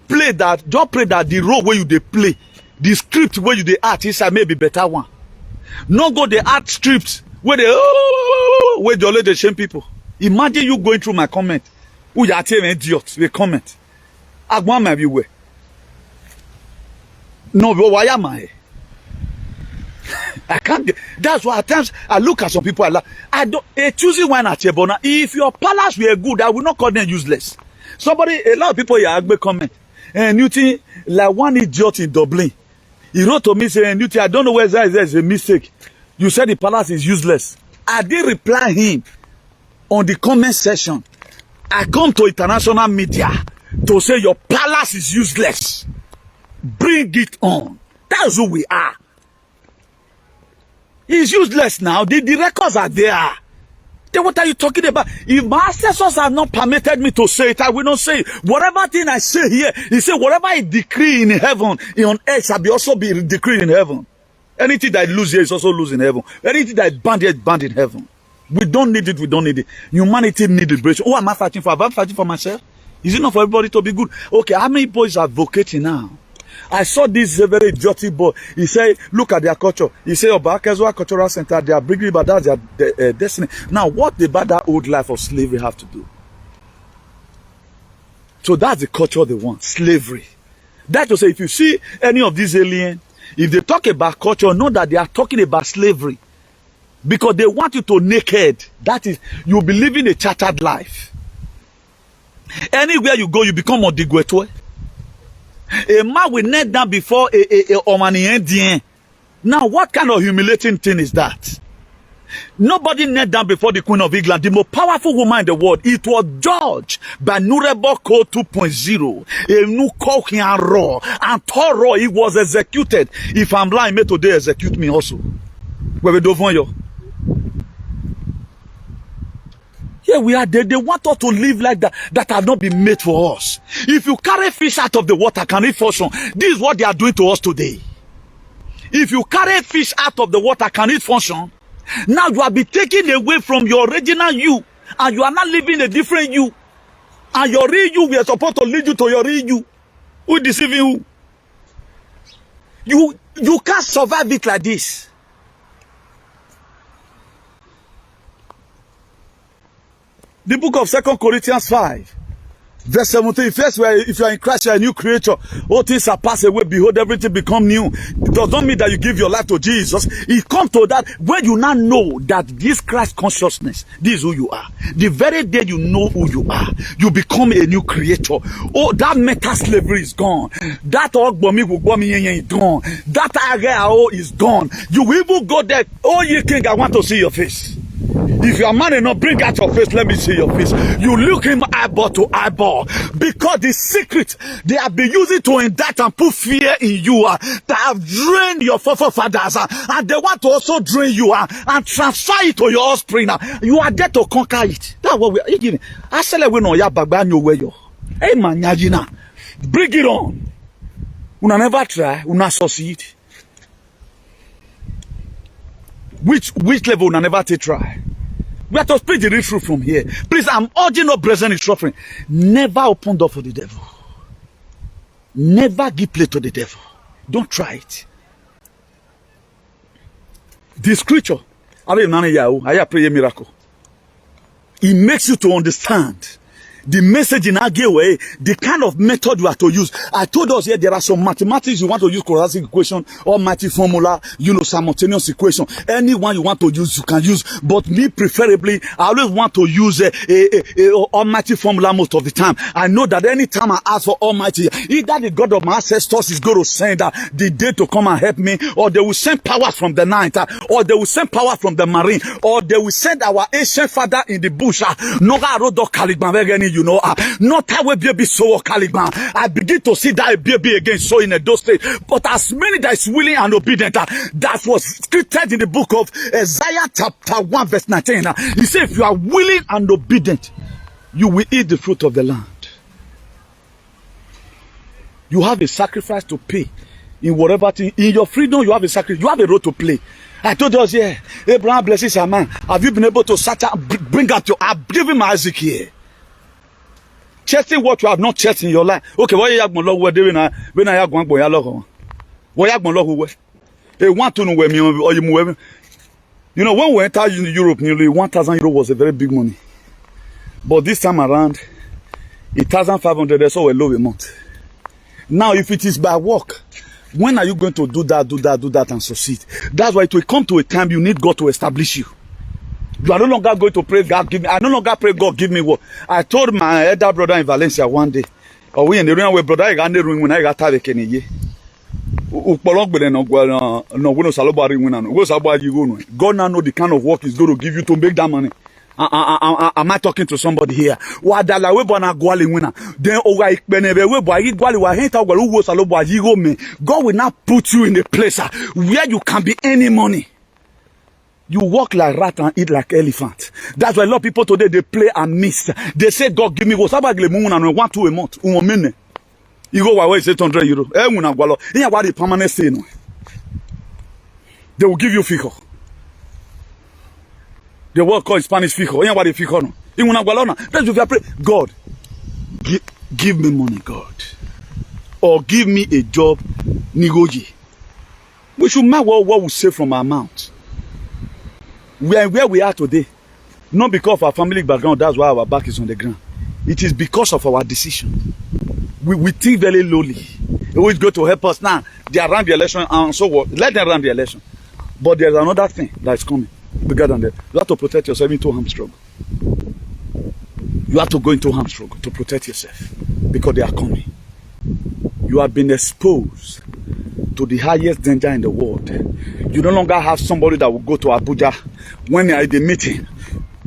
play that. Just pray that the role where you they play, the script where you they act inside may be better one. Not go the art scripts where they where they only the same people. Imagine you going through my comment. Who you are telling idiots? They comment. I want my view. No, but why am I? I can't. That's why at times I look at some people. I don't. Choosing one at your bona. If your palace were good, I will not call them useless. A lot of people here have comment. And Newton, like one idiot in Dublin, he wrote to me saying, Newton, I don't know whether there's a mistake. You said the palace is useless. I did reply him on the comment section. I come to international media to say your palace is useless. Bring it on. That's who we are. It's useless now. The records are there. Then what are you talking about? If my ancestors have not permitted me to say it, I will not say it. Whatever thing I say here, he said, whatever I decree in heaven, on earth shall also be decreed in heaven. Anything that I lose here is also lose in heaven. Anything that I banned here is banned in heaven. We don't need it, we don't need it. Humanity needs liberation. Who am I fighting for? Am I fighting for myself? Is it not for everybody to be good? Okay, how many boys are advocating now? I saw this very idiotic boy. He said, look at their culture. He said, Obakezwa Cultural Center, they are bringing about that their destiny. Now, what about that old life of slavery have to do? So that's the culture they want, slavery. That to say, if you see any of these aliens, if they talk about culture, know that they are talking about slavery. Because they want you to naked. That is, you'll be living a chartered life. Anywhere you go, you become Odigwetwe. A man will kneel down before a Omani. Now, what kind of humiliating thing is that? Nobody knelt down before the Queen of England, the most powerful woman in the world. It was judged by Nuremberg Code 2.0. A new cock and raw. And Toro, he was executed. If I'm lying, may today execute me also. Where we do you? Yeah, we are there. They want us to live like that. That have not been made for us. If you carry fish out of the water, can it function? This is what they are doing to us today. If you carry fish out of the water, can it function? Now you have been taken away from your original you, and you are not living a different you. And your real you, we are supposed to lead you to your real you. Who is deceiving you? You can't survive it like this. The book of 2 Corinthians 5, verse 17, first, if you are in Christ, you are a new creature. All things are passed away. Behold, everything become new. It does not mean that you give your life to Jesus. It comes to that when you now know that this Christ consciousness, this is who you are. The very day you know who you are, you become a new creature. Oh, that mental slavery is gone. That is gone. That agao is gone. You will even go there. Oh, you king, I want to see your face. If you are man enough, bring out your face. Let me see your face. You look him eyeball to eyeball. Because the secret they have been using to indict and put fear in you that have drained your forefathers and they want to also drain you and transfer it to your offspring. You are there to conquer it. That's what we are doing. I said, we know ya bagba no way yo. Hey man, yajina. Bring it on. Una never try, una succeed. Which level una never take try? We have to speak the real truth from here. Please, I'm urging no present suffering. Never open door for the devil. Never give play to the devil. Don't try it. This creature, I pray a miracle. It makes you to understand the message in Ageway, the kind of method you have to use. I told us here there are some mathematics you want to use, quadratic equation, almighty formula, simultaneous equation. Anyone you want to use, you can use. But me, preferably, I always want to use a almighty formula most of the time. I know that anytime I ask for almighty, either the God of my ancestors is going to send the day to come and help me, or they will send powers from the night, or they will send power from the marine, or they will send our ancient father in the bush. Not how we baby so Caliban. I begin to see that baby again so in EDO State. But as many that is willing and obedient, that was scripted in the book of Isaiah chapter 1 verse 19. He said, if you are willing and obedient, you will eat the fruit of the land. You have a sacrifice to pay in whatever thing. In your freedom, you have a sacrifice. You have a role to play. I told us here, Abraham blesses a man. Have you been able to search out, bring out your, I've given my Isaac here. Checking what you have not checked in your life. Okay, what you have going to do when I have going to go? What you have going to do? They want to know where me or you move. You know, when we entered Europe, nearly 1,000 euro was a very big money. But this time around, 1,500 is so a low amount. Now, if it is by work, when are you going to do that, and succeed? That's why it will come to a time you need God to establish you. You are no longer going to pray, God, give me. I no longer pray, God, give me what. I told my elder brother in Valencia one day, or we in the room where brother, I got the room when I got tired of Kenny. God now know the kind of work He's going to give you to make that money. Am I talking to somebody here? Then God will not put you in a place where you can be any money. You walk like rat and eat like elephant. That's why a lot of people today, they play and miss. They say, God, give me what's about the moon and 1 2 a month. You go away, 800 euro. What the permanent stay. They will give you fico. The word called Spanish fico. What the fico? That's if you pray, God, Give me money, God. Or give me a job, Nigoji. We should mark what we say from our mouth. We are where we are today. Not because of our family background, that's why our back is on the ground. It is because of our decision. We think very lowly. It always go to help us now. They are around the election, and so what? Let them run the election. But there's another thing that is coming. Bigger than that. You have to protect yourself into armed struggle. You have to go into armed struggle to protect yourself. Because they are coming. You have been exposed to the highest danger in the world. You no longer have somebody that will go to Abuja when they are in the meeting.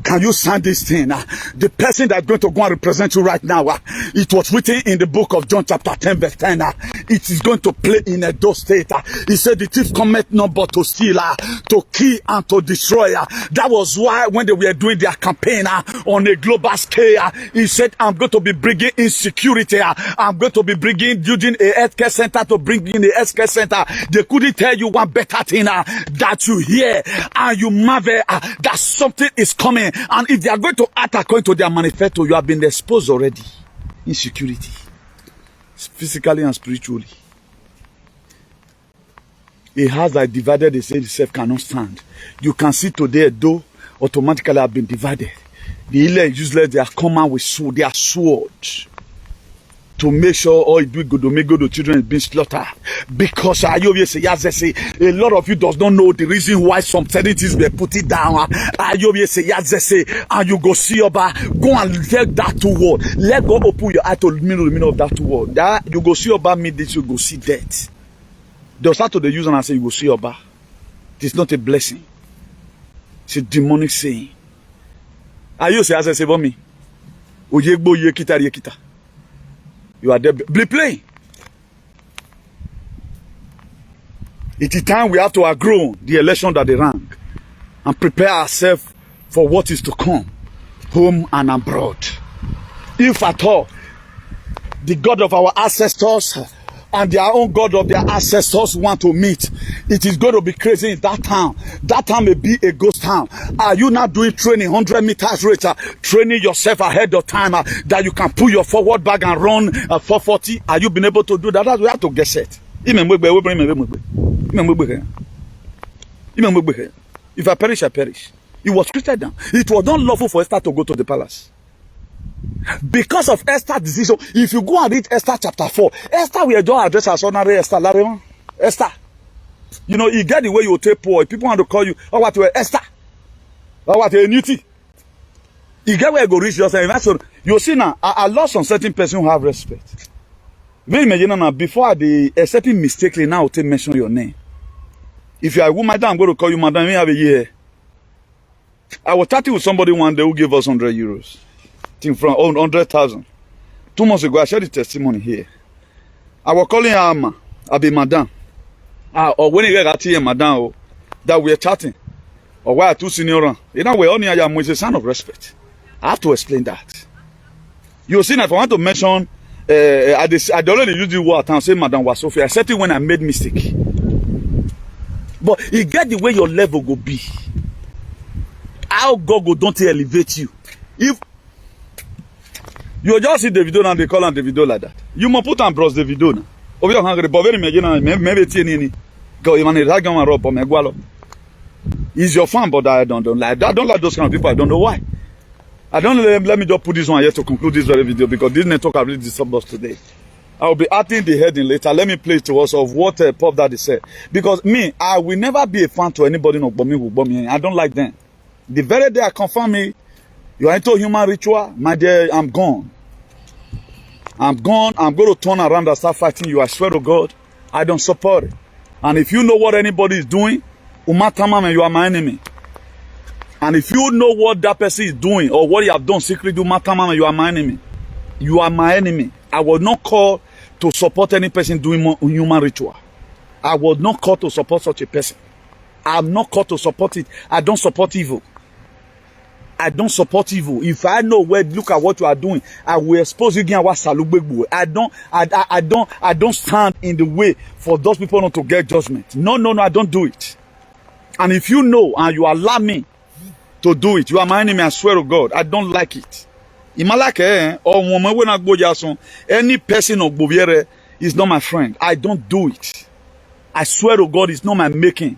Can you sign this thing? The person that's going to go and represent you right now, it was written in the book of John chapter 10 verse 10. It is going to play in EDO State. He said the thief cometh not but to steal, to kill and to destroy. That was why when they were doing their campaign on a global scale, he said, I'm going to be bringing insecurity. I'm going to be using a healthcare center to bring in a healthcare center. They couldn't tell you one better thing that you hear and you marvel that something is coming. And if they are going to act according to their manifesto, you have been exposed already. Insecurity. Physically and spiritually. A house that divided itself cannot stand. You can see today, though, automatically have been divided. The elect useless, they are coming with sword, their swords. To make sure all it do good to make good the children is being slaughtered. Because a lot of you does not know the reason why some certain things were put it down. And you go see Oba, go and take that two word. Let God open your eye to the meaning of that two word. You go see Oba, mean this, you go see death. They'll start to the use and say you go see Oba. It is not a blessing. It's a demonic saying. Are you say as about me? Oyegbo yekita yekita. You are there. Be playing. It is time we have to agree the election that they ran and prepare ourselves for what is to come, home and abroad. If at all, the God of our ancestors and their own God of their ancestors want to meet, it is going to be crazy in that town. That town may be a ghost town. Are you not doing training 100 meters rate, training yourself ahead of time that you can pull your forward bag and run 440? Are you been able to do that? That's why we have to get set. If I perish, I perish. It was scripted down. It was not lawful for Esther to go to the palace. Because of Esther's decision, if you go and read Esther chapter 4, Esther will just address as ordinary Esther. Esther. You know, you get the way you take poor. People want to call you, oh, what you Esther. Oh, what you Newty. You get where you go reach yourself. So you see now, I lost some certain person who have respect. Very imagine now, before they accepting mistakenly now to mention your name. If you are a woman, I'm going to call you madam, you have a year. I was chatting with somebody one day who gave us 100 euros. From 100,000. 2 months ago, I shared the testimony here. I was calling her Amma, I be madam. Or when you get here, madam, that we are chatting. Or why are two senior? You know, we're only a sign of respect. I have to explain that. You see, if I want to mention, I already used the word and say Madam Wasofia, except when I made mistake. But you get the way your level go be. How God go don't elevate you. If you just see the video and they call on the video like that. You must put on bros the video now. Over your hungry, but very maybe any go even a dragon and rob or megwalo. He's your fan, but I don't like that. I don't like those kind of people. I don't know why. I don't let me just put this one here to conclude this very video because this network has really disturbed us today. I will be adding the heading later. Let me play to us of what Pop Daddy said. Because me, I will never be a fan to anybody who bomb me. I don't like them. The very day I confirm me, you are into human ritual, my dear, I'm gone. I'm gone. I'm going to turn around and start fighting you. I swear to God, I don't support it. And if you know what anybody is doing, Umatamam, you are my enemy. And if you know what that person is doing or what you have done secretly, Umatamam, you are my enemy. You are my enemy. I was not called to support any person doing human ritual. I was not called to support such a person. I'm not called to support it. I don't support evil. I don't support evil. If I know where, look at what you are doing, I will expose you again. I don't stand in the way for those people not to get judgment. No, I don't do it. And if you know and you allow me to do it, you are my enemy, I swear to God. I don't like it. Imalake or woman when I go jason, any person of Boviere is not my friend. I don't do it. I swear to God, it's not my making.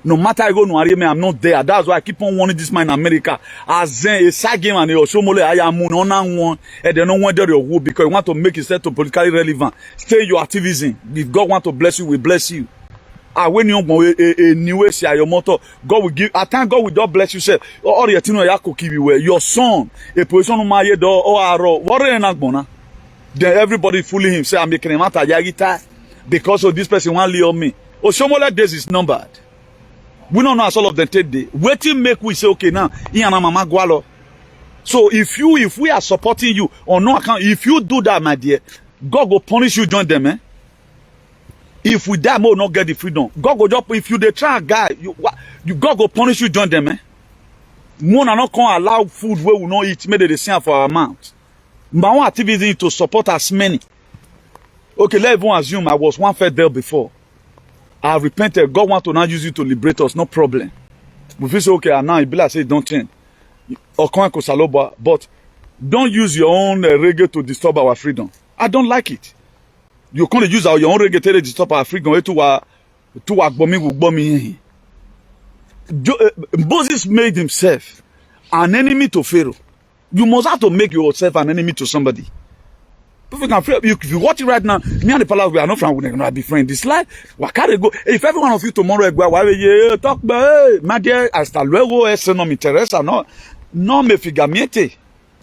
No matter I go no area, I'm not there. That's why I keep on wanting this man in America. As a side game and a showmole, I am on one, and they don't want to because you want to make yourself to politically relevant. Stay your activism. If God want to bless you, we bless you. When you a new way, say your motto, God will give. At time God will not bless you. Say, or your son, a position on my door or what are then everybody fooling him. Say I'm making a matter yagita because of this person want to on me. Showmole days is numbered. We don't know as all of them take day. Waiting make we say okay now. Mama Gualo. So if we are supporting you on no account, if you do that, my dear, God will punish you. Join them, eh? If we die, more not get the freedom. God will just if you they try a guy, God will punish you. Join them, eh? More not can allow food where we not eat. Maybe they send for our mouth. My own activity is to support as many. Okay, let everyone assume I was one fed there before. I have repented. God wants to now use you to liberate us. No problem. We feel so okay. And now it be like say don't change. But don't use your own reggae to disturb our freedom. I don't like it. You can't use your own reggae to disturb our freedom. Moses made himself an enemy to Pharaoh. You must have to make yourself an enemy to somebody. If you watch it right now, me and the palace, we are not friends. We're going to be friends. This life, what can go? If every one of you tomorrow, talk, my dear, hasta luego, eso no me interesa, no me figamiete.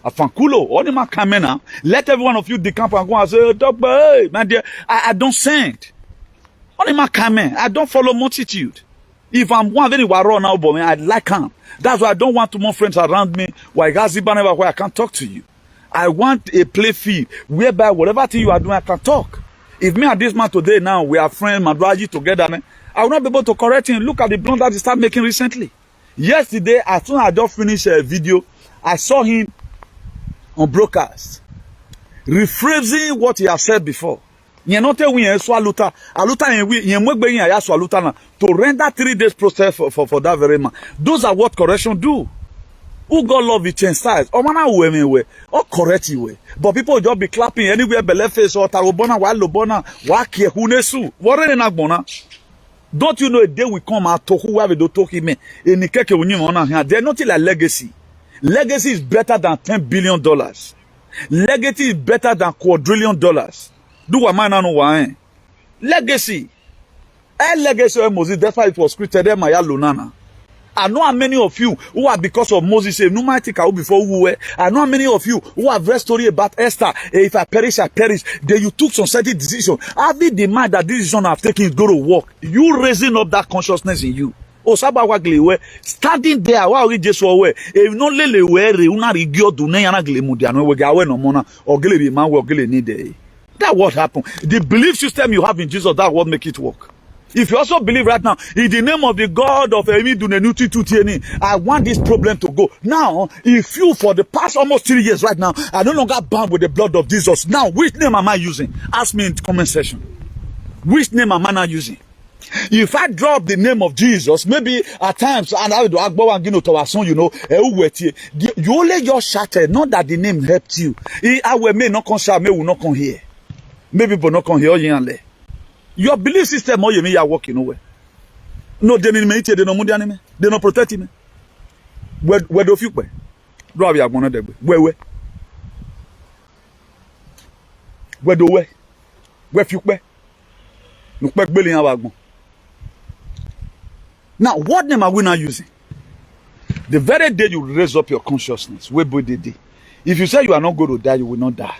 Afankulo, all the man come now. Let every one of you decamp and go and say, talk, my dear, I don't send. All the man come I don't follow multitude. If I'm one very waro now, but I like him. That's why I don't want too more friends around me. Why I can't talk to you. I want a play field whereby whatever thing you are doing, I can talk. If me and this man today now, we are friends, Madraji together, man, I will not be able to correct him. Look at the blunder that he started making recently. Yesterday, as soon as I just finished a video, I saw him on broadcast, rephrasing what he has said before. To render 3 days process for that very man. Those are what correction do. Who God love it change size. Or man we or correct you way. But people just be clapping anywhere belle face or tarobona wa lobona wa kie hunesu. What na bona? Don't you know a day will come out to who have do talk him in keke unyim on here. They're not like legacy. Legacy is better than $10 billion. Legacy is better than $quadrillion. Do what man no why? Legacy. A legacy of Moses. That's why it was created there Maya Lunana. I know how many of you who are because of Moses say no matter before who were. I know how many of you who have read story about Esther. If I perish, I perish. Then you took some certain decision. Having the mind that this decision I've taken is going to work. You raising up that consciousness in you. Standing there, while we just away. If no lele were una rigio do ne yana gle mudiano we gawe no mona or gle be man we gle ni day. That what happened. The belief system you have in Jesus, that what make it work. If you also believe right now, in the name of the God of Emi Dunenuti Tutieni, I want this problem to go. Now, if you, for the past almost 3 years right now, are no longer bound with the blood of Jesus, now, which name am I using? Ask me in the comment section. Which name am I now using? If I drop the name of Jesus, maybe at times, and I will do Agbo and Gino to our son, you know, you only just shattered, not that the name helped you. I will may not come shout, may will not come here. Maybe but not come here. Your belief system, or you mean you are walking nowhere. No, they didn't make it, they don't protect me. Where do you go? Where do you go? Where do you go? Now, what name are we now using? The very day you raise up your consciousness, if you say you are not going to die, you will not die.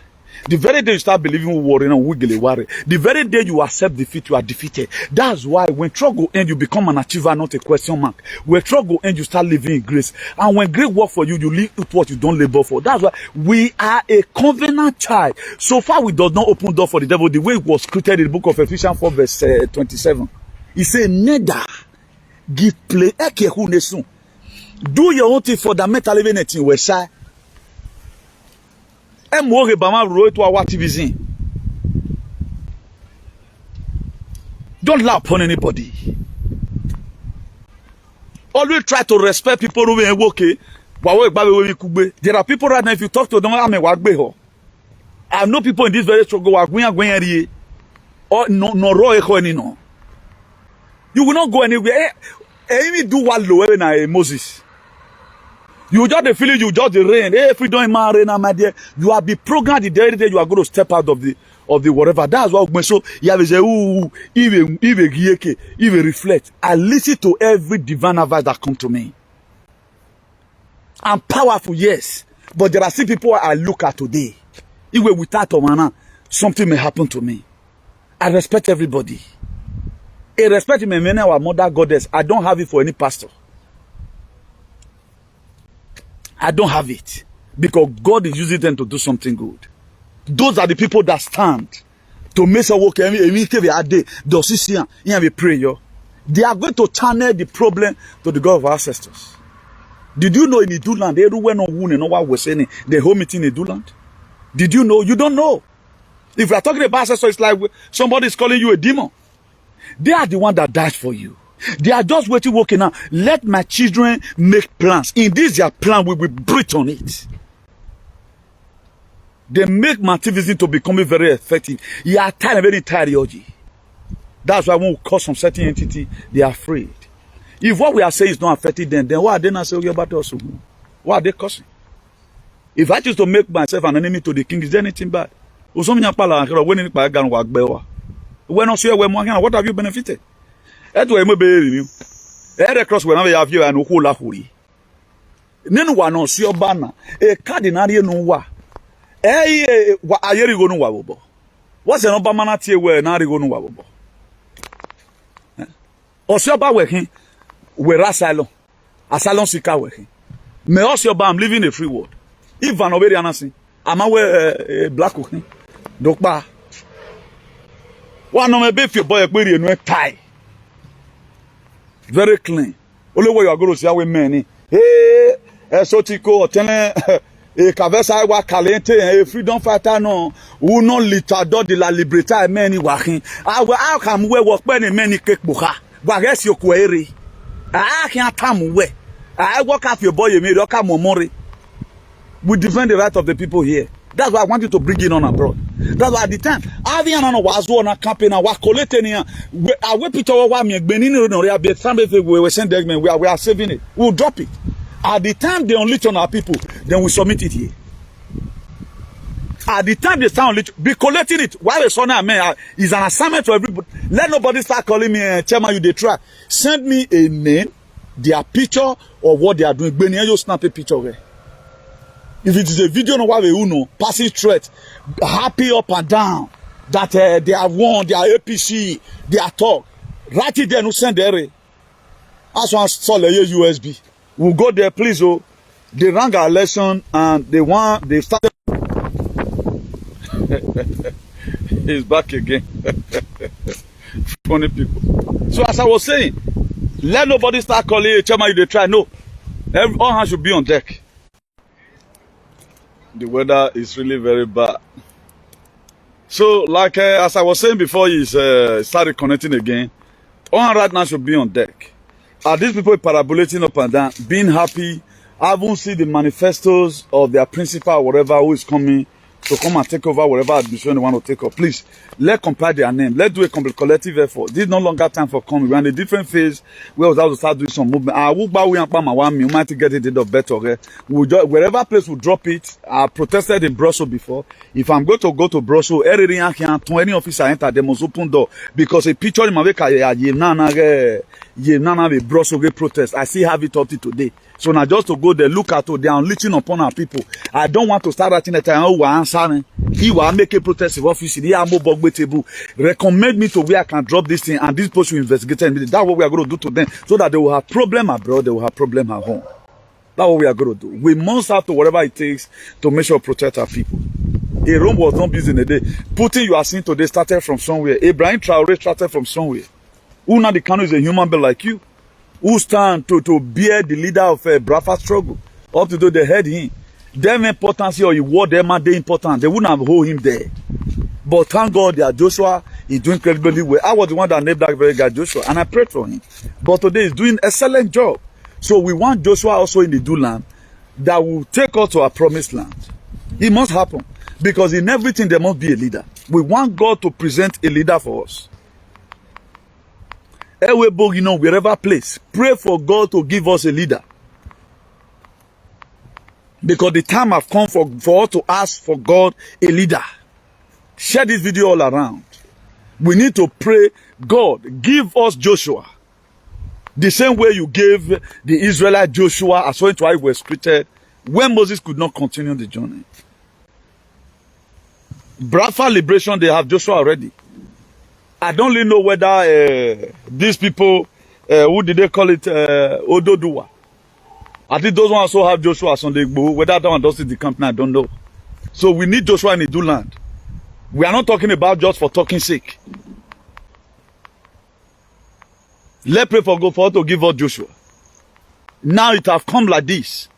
The very day you start believing worrying and wiggly worry, the very day you accept defeat, you are defeated. That's why when trouble ends, you become an achiever, not a question mark. When trouble ends, you start living in grace. And when grace work for you, you live with what you don't labor for. That's why we are a covenant child. So far, we does not open door for the devil the way it was created in the book of Ephesians 4 verse 27. He said, neither give play. Do your own thing for the mental living in we shy. Activism. Don't lie upon anybody. Always try to respect people who are okay. There are people right now, if you talk to them, I know people in this very struggle, or no. You will not go anywhere. Amy do what low Moses. You just feel it, you just the rain. If we don't marry, my dear, you are be programmed the day you are going to step out of the whatever. That's what so you have to say, even reflect. I listen to every divine advice that come to me. I'm powerful, yes, but there are still people I look at today. Even without a something may happen to me. I respect everybody. I respect my many our mother goddess. I don't have it for any pastor. I don't have it because God is using them to do something good. Those are the people that stand to make sure work. They are going to channel the problem to the God of our ancestors. Did you know in EDO land, everywhere no one and no one was saying the whole meeting in EDO land? Did you know? You don't know. If we are talking about ancestors, it's like somebody is calling you a demon. They are the one that died for you. They are just waiting, working now. Let my children make plans. In this their plan, we will breathe on it. They make my activism to become very effective. You are tired, very tired, Yoji. That's why when we call some certain entity, they are afraid. If what we are saying is not affecting them, then why are they not saying about us? Why are they cursing? If I choose to make myself an enemy to the king, is there anything bad? What have you benefited? Cross whenever you have you and hula huri. Nenu wa no si obana e cardinal no wa wa ayeri go no wa bobo. What's an obama na tie we na go no wa bobo. Osioba we hin we asylum sika we hin. Me osioba I'm living a free world. If an obedi anasi ama we black hin. Dokpa. One no me be fi boy ekperi enu tie. Very clean. Only way you are going to see how many. Hey, Sotiko, Tene, Kavesa, wa Calente, freedom fighter, no, who no litador de la libertà, many walking. I will come where work many cake buha. Wages your query. I can't come where. I walk up your boy, you made Oka Momori. We defend the right of the people here. That's why I want you to bring it on abroad. That's why at the time, Aviana was on a campaign and was collecting here. I will put our me we were sending we are saving it. We'll drop it. At the time they unleash on our people, then we submit it here. At the time they sound be collecting it. Why the son man is an assignment to everybody. Let nobody start calling me chairman, you they try. Send me a name, their picture, or what they are doing. When you snap a picture of it. If it is a video no one will know, passing threat, happy up and down, that they have won, they are APC, they are talk. Write it there, no send there. As one saw the USB. We'll go there, please. Oh, they rang our election and they started. He's back again. Funny people. So as I was saying, let nobody start calling you, chairman, you they try. No. All hands should be on deck. The weather is really very bad. So, like as I was saying before, he started connecting again. All right now should be on deck. Are these people parabolating up and down, being happy? I haven't seen the manifestos of their principal or whatever who is coming to come and take over whatever admission they want to take up. Please, let's compile their name. Let's do a collective effort. This is no longer time for coming. We're in a different phase where we have to start doing some movement. We might get it of better. Wherever place we drop it, I protested in Brussels before. If I'm going to go to Brussels, any officer enter, they must open door. Because a picture in my way, Brussels protest. I still have it up to today. So now just to go there, look at it, they are unleashing upon our people. I don't want to start writing the time, oh, answering. He will make a protest of office. He recommend me to where I can drop this thing and this post will investigate. That's what we are going to do to them. So that they will have problem abroad, they will have problem at home. That's what we are going to do. We must have to whatever it takes to make sure we protect our people. A Rome was not built in a day. Putin, you are seeing today, started from somewhere. Ibrahim Traore started from somewhere. Nnamdi Kanu is a human being like you. Who stand to bear the leader of a Biafra struggle. Up to do the head him. Them importance or you word them are they important. They wouldn't have hold him there. But thank God that Joshua is doing incredibly well. I was the one that named that very guy Joshua and I prayed for him. But today he's doing excellent job. So we want Joshua also in the EDO land. that will take us to our promised land. It must happen. Because in everything there must be a leader. We want God to present a leader for us. Wherever place, pray for God to give us a leader. Because the time has come for us to ask for God a leader. Share this video all around. We need to pray, God, give us Joshua. The same way you gave the Israelite Joshua as when he was treated when Moses could not continue the journey. Bradford Liberation, they have Joshua already. I don't really know whether these people, who did they call it, Ododuwa. I think those ones also have Joshua Sunday Igboho. Whether that one does it the company, I don't know. So we need Joshua in Idu land. We are not talking about just for talking sake. Let's pray for God for us to give us Joshua. Now it have come like this,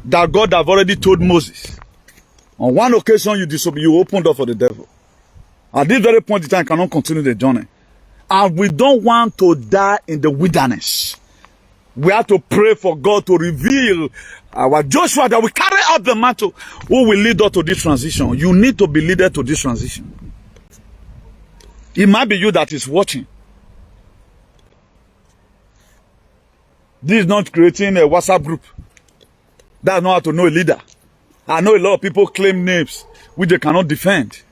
that God have already told Moses. On one occasion you disobey, you opened up for the devil. At this very point in time, you cannot continue the journey. And we don't want to die in the wilderness. We have to pray for God to reveal our Joshua that we carry out the mantle who will lead us to this transition. You need to be leaded to this transition. It might be you that is watching. This is not creating a WhatsApp group. That's not how to know a leader. I know a lot of people claim names which they cannot defend.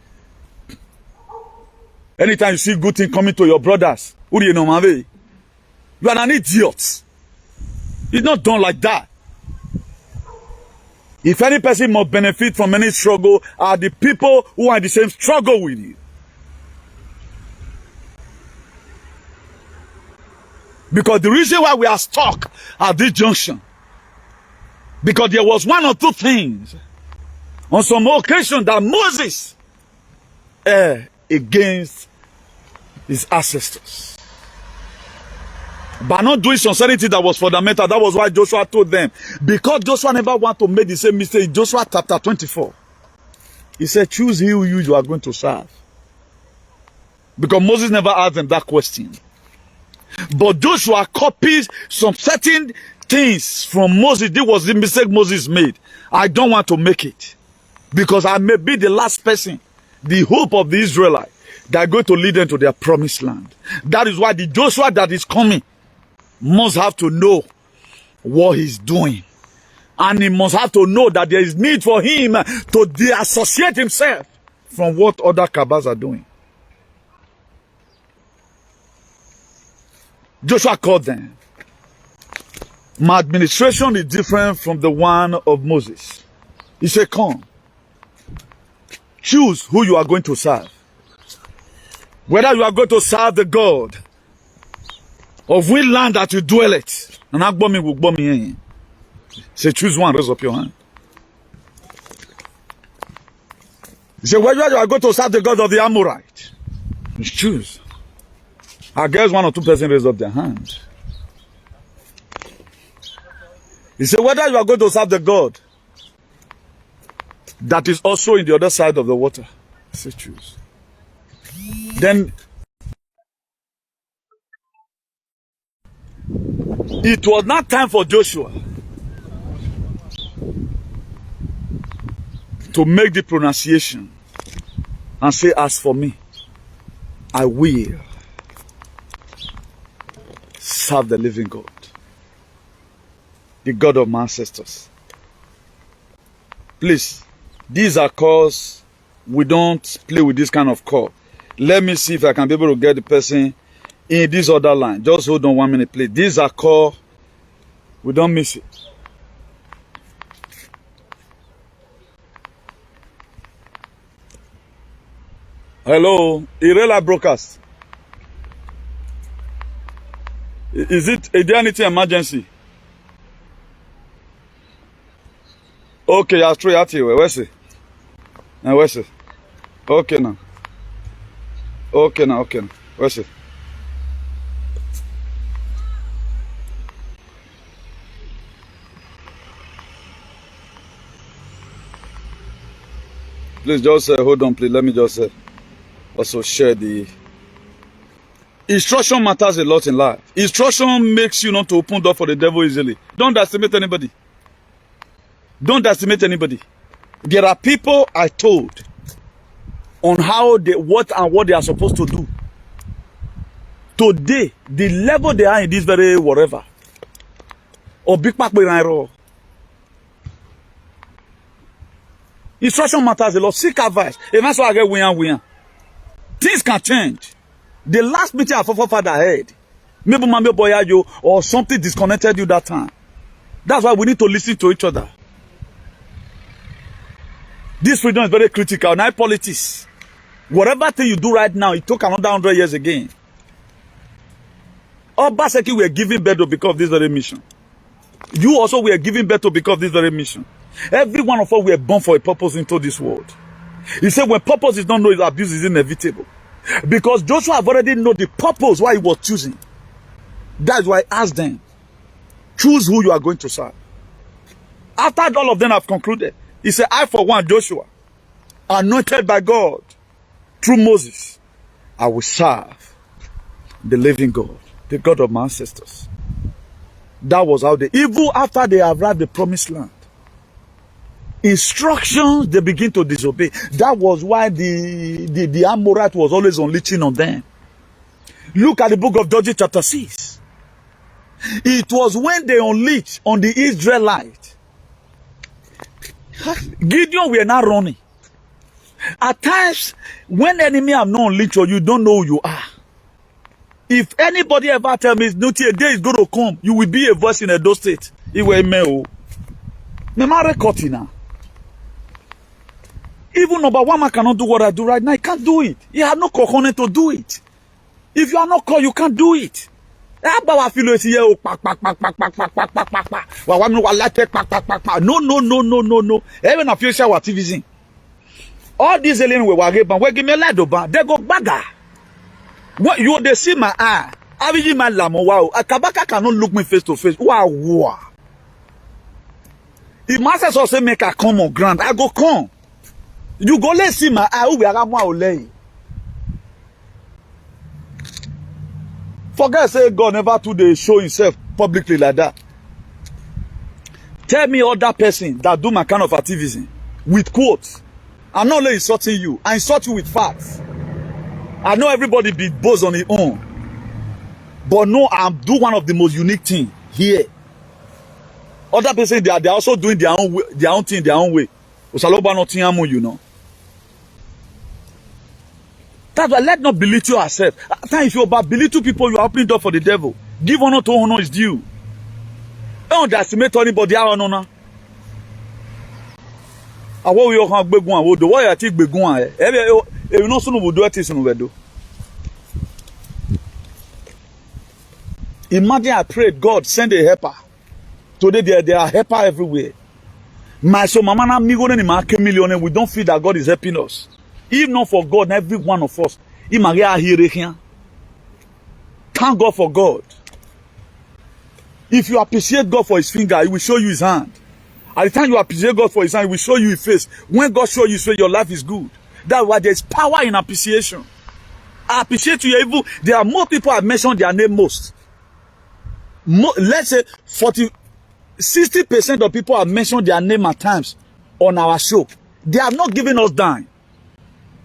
Anytime you see good thing coming to your brothers, who do you know, Mave? You are an idiot. It's not done like that. If any person must benefit from any struggle, are the people who are in the same struggle with you. Because the reason why we are stuck at this junction, because there was one or two things on some occasion that Moses against his ancestors. By not doing sincerity that was fundamental, that was why Joshua told them. Because Joshua never want to make the same mistake. In Joshua chapter 24, he said, choose who you are going to serve. Because Moses never asked them that question. But Joshua copies some certain things from Moses. This was the mistake Moses made. I don't want to make it. Because I may be the last person, the hope of the Israelites, that are going to lead them to their promised land. That is why the Joshua that is coming must have to know what he's doing. And he must have to know that there is need for him to disassociate himself from what other Kabas are doing. Joshua called them. My administration is different from the one of Moses. He said, come. Choose who you are going to serve. Whether you are going to serve the God of which land that you dwell it. And Agbomi will bomb me. Say, choose one, raise up your hand. He said, whether you are going to serve the God of the Amorite. Choose. I guess one or two persons raise up their hand. He said, whether you are going to serve the God that is also in the other side of the water. He said, choose. Then it was not time for Joshua to make the pronunciation and say, as for me, I will serve the living God, the God of my ancestors. Please, these are calls. We don't play with this kind of call. Let me see if I can be able to get the person in this other line. Just hold on 1 minute, please. These are call. We don't miss it. Hello, Irela Broadcast. Is there anything emergency? Okay, I'll try at you. Where's it? Now, where's it? Okay, now. Okay, now, okay. Now. Where's it? Please just hold on, please. Let me just also share the instruction matters a lot in life. Instruction makes you not to open door for the devil easily. Don't underestimate anybody. Don't estimate anybody. There are people I told on how they, what they are supposed to do. Today, the level they are in this very whatever. Or big pack instruction matters a lot. Seek advice. If that's why I get win. Things can change. The last meeting our father had, maybe Mami Boyajo or something disconnected you that time. That's why we need to listen to each other. This freedom is very critical. Now politics. Whatever thing you do right now, it took another 100 years again. All Baseki were giving birth to because of this very mission. You also were giving birth to because of this very mission. Every one of us were born for a purpose into this world. He said when purpose is not known, abuse is inevitable. Because Joshua have already know the purpose why he was choosing. That's why I asked them, choose who you are going to serve. After all of them have concluded, he said, I for one, Joshua, anointed by God through Moses, I will serve the living God, the God of my ancestors. That was how they, even after they arrived the promised land, instructions they begin to disobey. That was why the Amorite was always unleashing on them. Look at the book of Judges chapter 6. It was when they unleashed on the Israelites. Gideon were not running. At times, when enemy have not unleashed you, you don't know who you are. If anybody ever tell me, no, a day is going to come, you will be a voice in Edo State. It will me. Now. Even number one man cannot do what I do right now. He can't do it. He had no cojones to do it. If you are not called, you can't do it. No, no. Even if you say activism. All these aliens we give me a they go bagger. What you they see my eye? I will my lamo wow. A Kabaka cannot look me face to face. Wow. If master also make a common ground, I go come. You go let's see my eye. We are more lay. Forget say God never today show himself publicly like that. Tell me other person that do my kind of activism with quotes. I'm not only insulting you. I insult you with facts. I know everybody be boast on his own. But no, I'm do one of the most unique things here. Other person they are also doing their own thing their own way. You know. That's why let not belittle yourself. At times if you belittle people, you are opening door for the devil. Give honor to honor is due. Don't underestimate anybody out on honor. I want you to be going. The way I take be going. You know soon we do it is no do. Imagine I prayed God send a helper. Today there are helper everywhere. My so mama na me go in market million we don't feel that God is helping us. If not for God, every one of us, thank God for God. If you appreciate God for his finger, he will show you his hand. At the time you appreciate God for his hand, he will show you his face. When God shows you his face, your life is good. That's why there's power in appreciation. I appreciate you even. There are more people have mentioned their name most. Let's say 60% of people have mentioned their name at times on our show. They have not given us dime.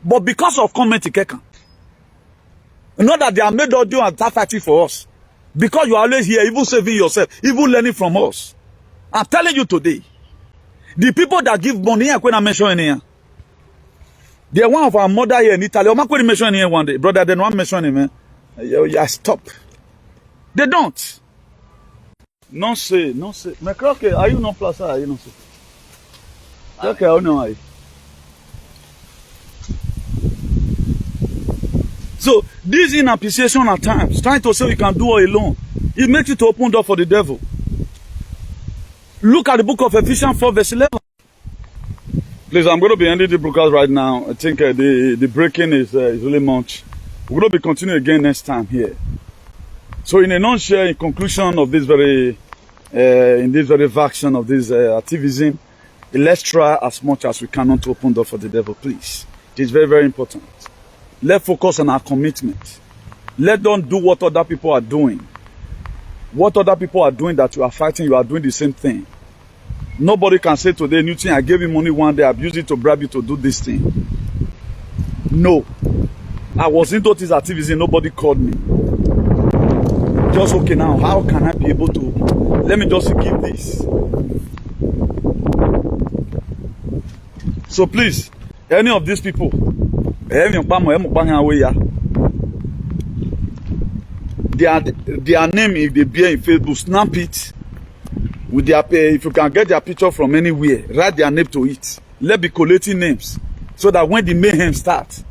But because of comment, not that they are made audio and fighting for us. Because you are always here, even saving yourself, even learning from us. I'm telling you today, the people that give money, I'm going to mention here. They are one of our mother here in Italy. I'm not going to mention here one day. Brother, they don't mention him, man. Yeah, stop. They don't. Non say. Mais crois que are you non place à you non say. Okay, I know why. So this inappreciation at times, trying to say you can do it alone, it makes you to open door for the devil. Look at the book of Ephesians 4 verse 11. Please, I'm going to be ending the broadcast right now. I think the breaking is really much. We're going to be continuing again next time here. So in a nutshell, in conclusion of this very version of this activism, let's try as much as we can not to open door for the devil, please. It is very, very important. Let's focus on our commitment. Let don't do what other people are doing. What other people are doing that you are fighting, you are doing the same thing. Nobody can say today, Newton, I gave you money one day, I've used it to bribe you to do this thing. No. I was into this activism, nobody called me. Just okay now, how can I be able to, let me just give this. So please, any of these people, their name, if they bear in Facebook, snap it with their pay. If you can get their picture from anywhere, write their name to it. Let be collating names so that when the mayhem starts,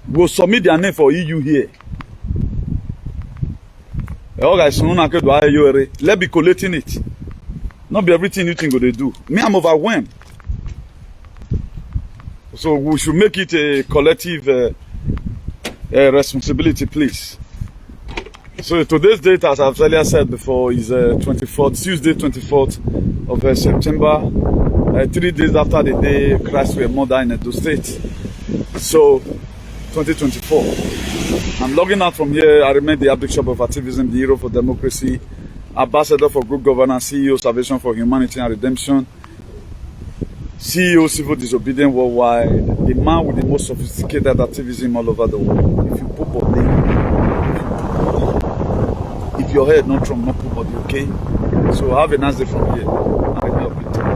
we'll submit their name for EU here. Let be collating it. Not be everything you think they do. Me, I'm overwhelmed. So we should make it a collective responsibility, please. So today's date, as I've earlier said before, is 24th, Tuesday, 24th of September, 3 days after the day Christ was murdered in Edo State. So, 2024. I'm logging out from here. I remain the Archbishop of Activism, the hero for democracy, ambassador for good governance, CEO Salvation for Humanity and Redemption, CEO Civil Disobedience Worldwide, the man with the most sophisticated activism all over the world. If you put body, if your head not strong, not put body, okay? So have a nice day from here.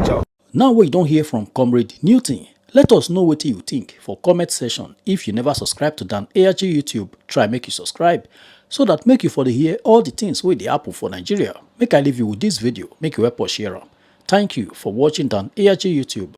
Ciao. Now we don't hear from Comrade Newton. Let us know what you think for comment section. If you never subscribe to Dan ARG YouTube, try make you subscribe so that make you for the hear all the things wey dey happen for Nigeria. Make I leave you with this video, make you help us share am. Thank you for watching Dan ARG YouTube.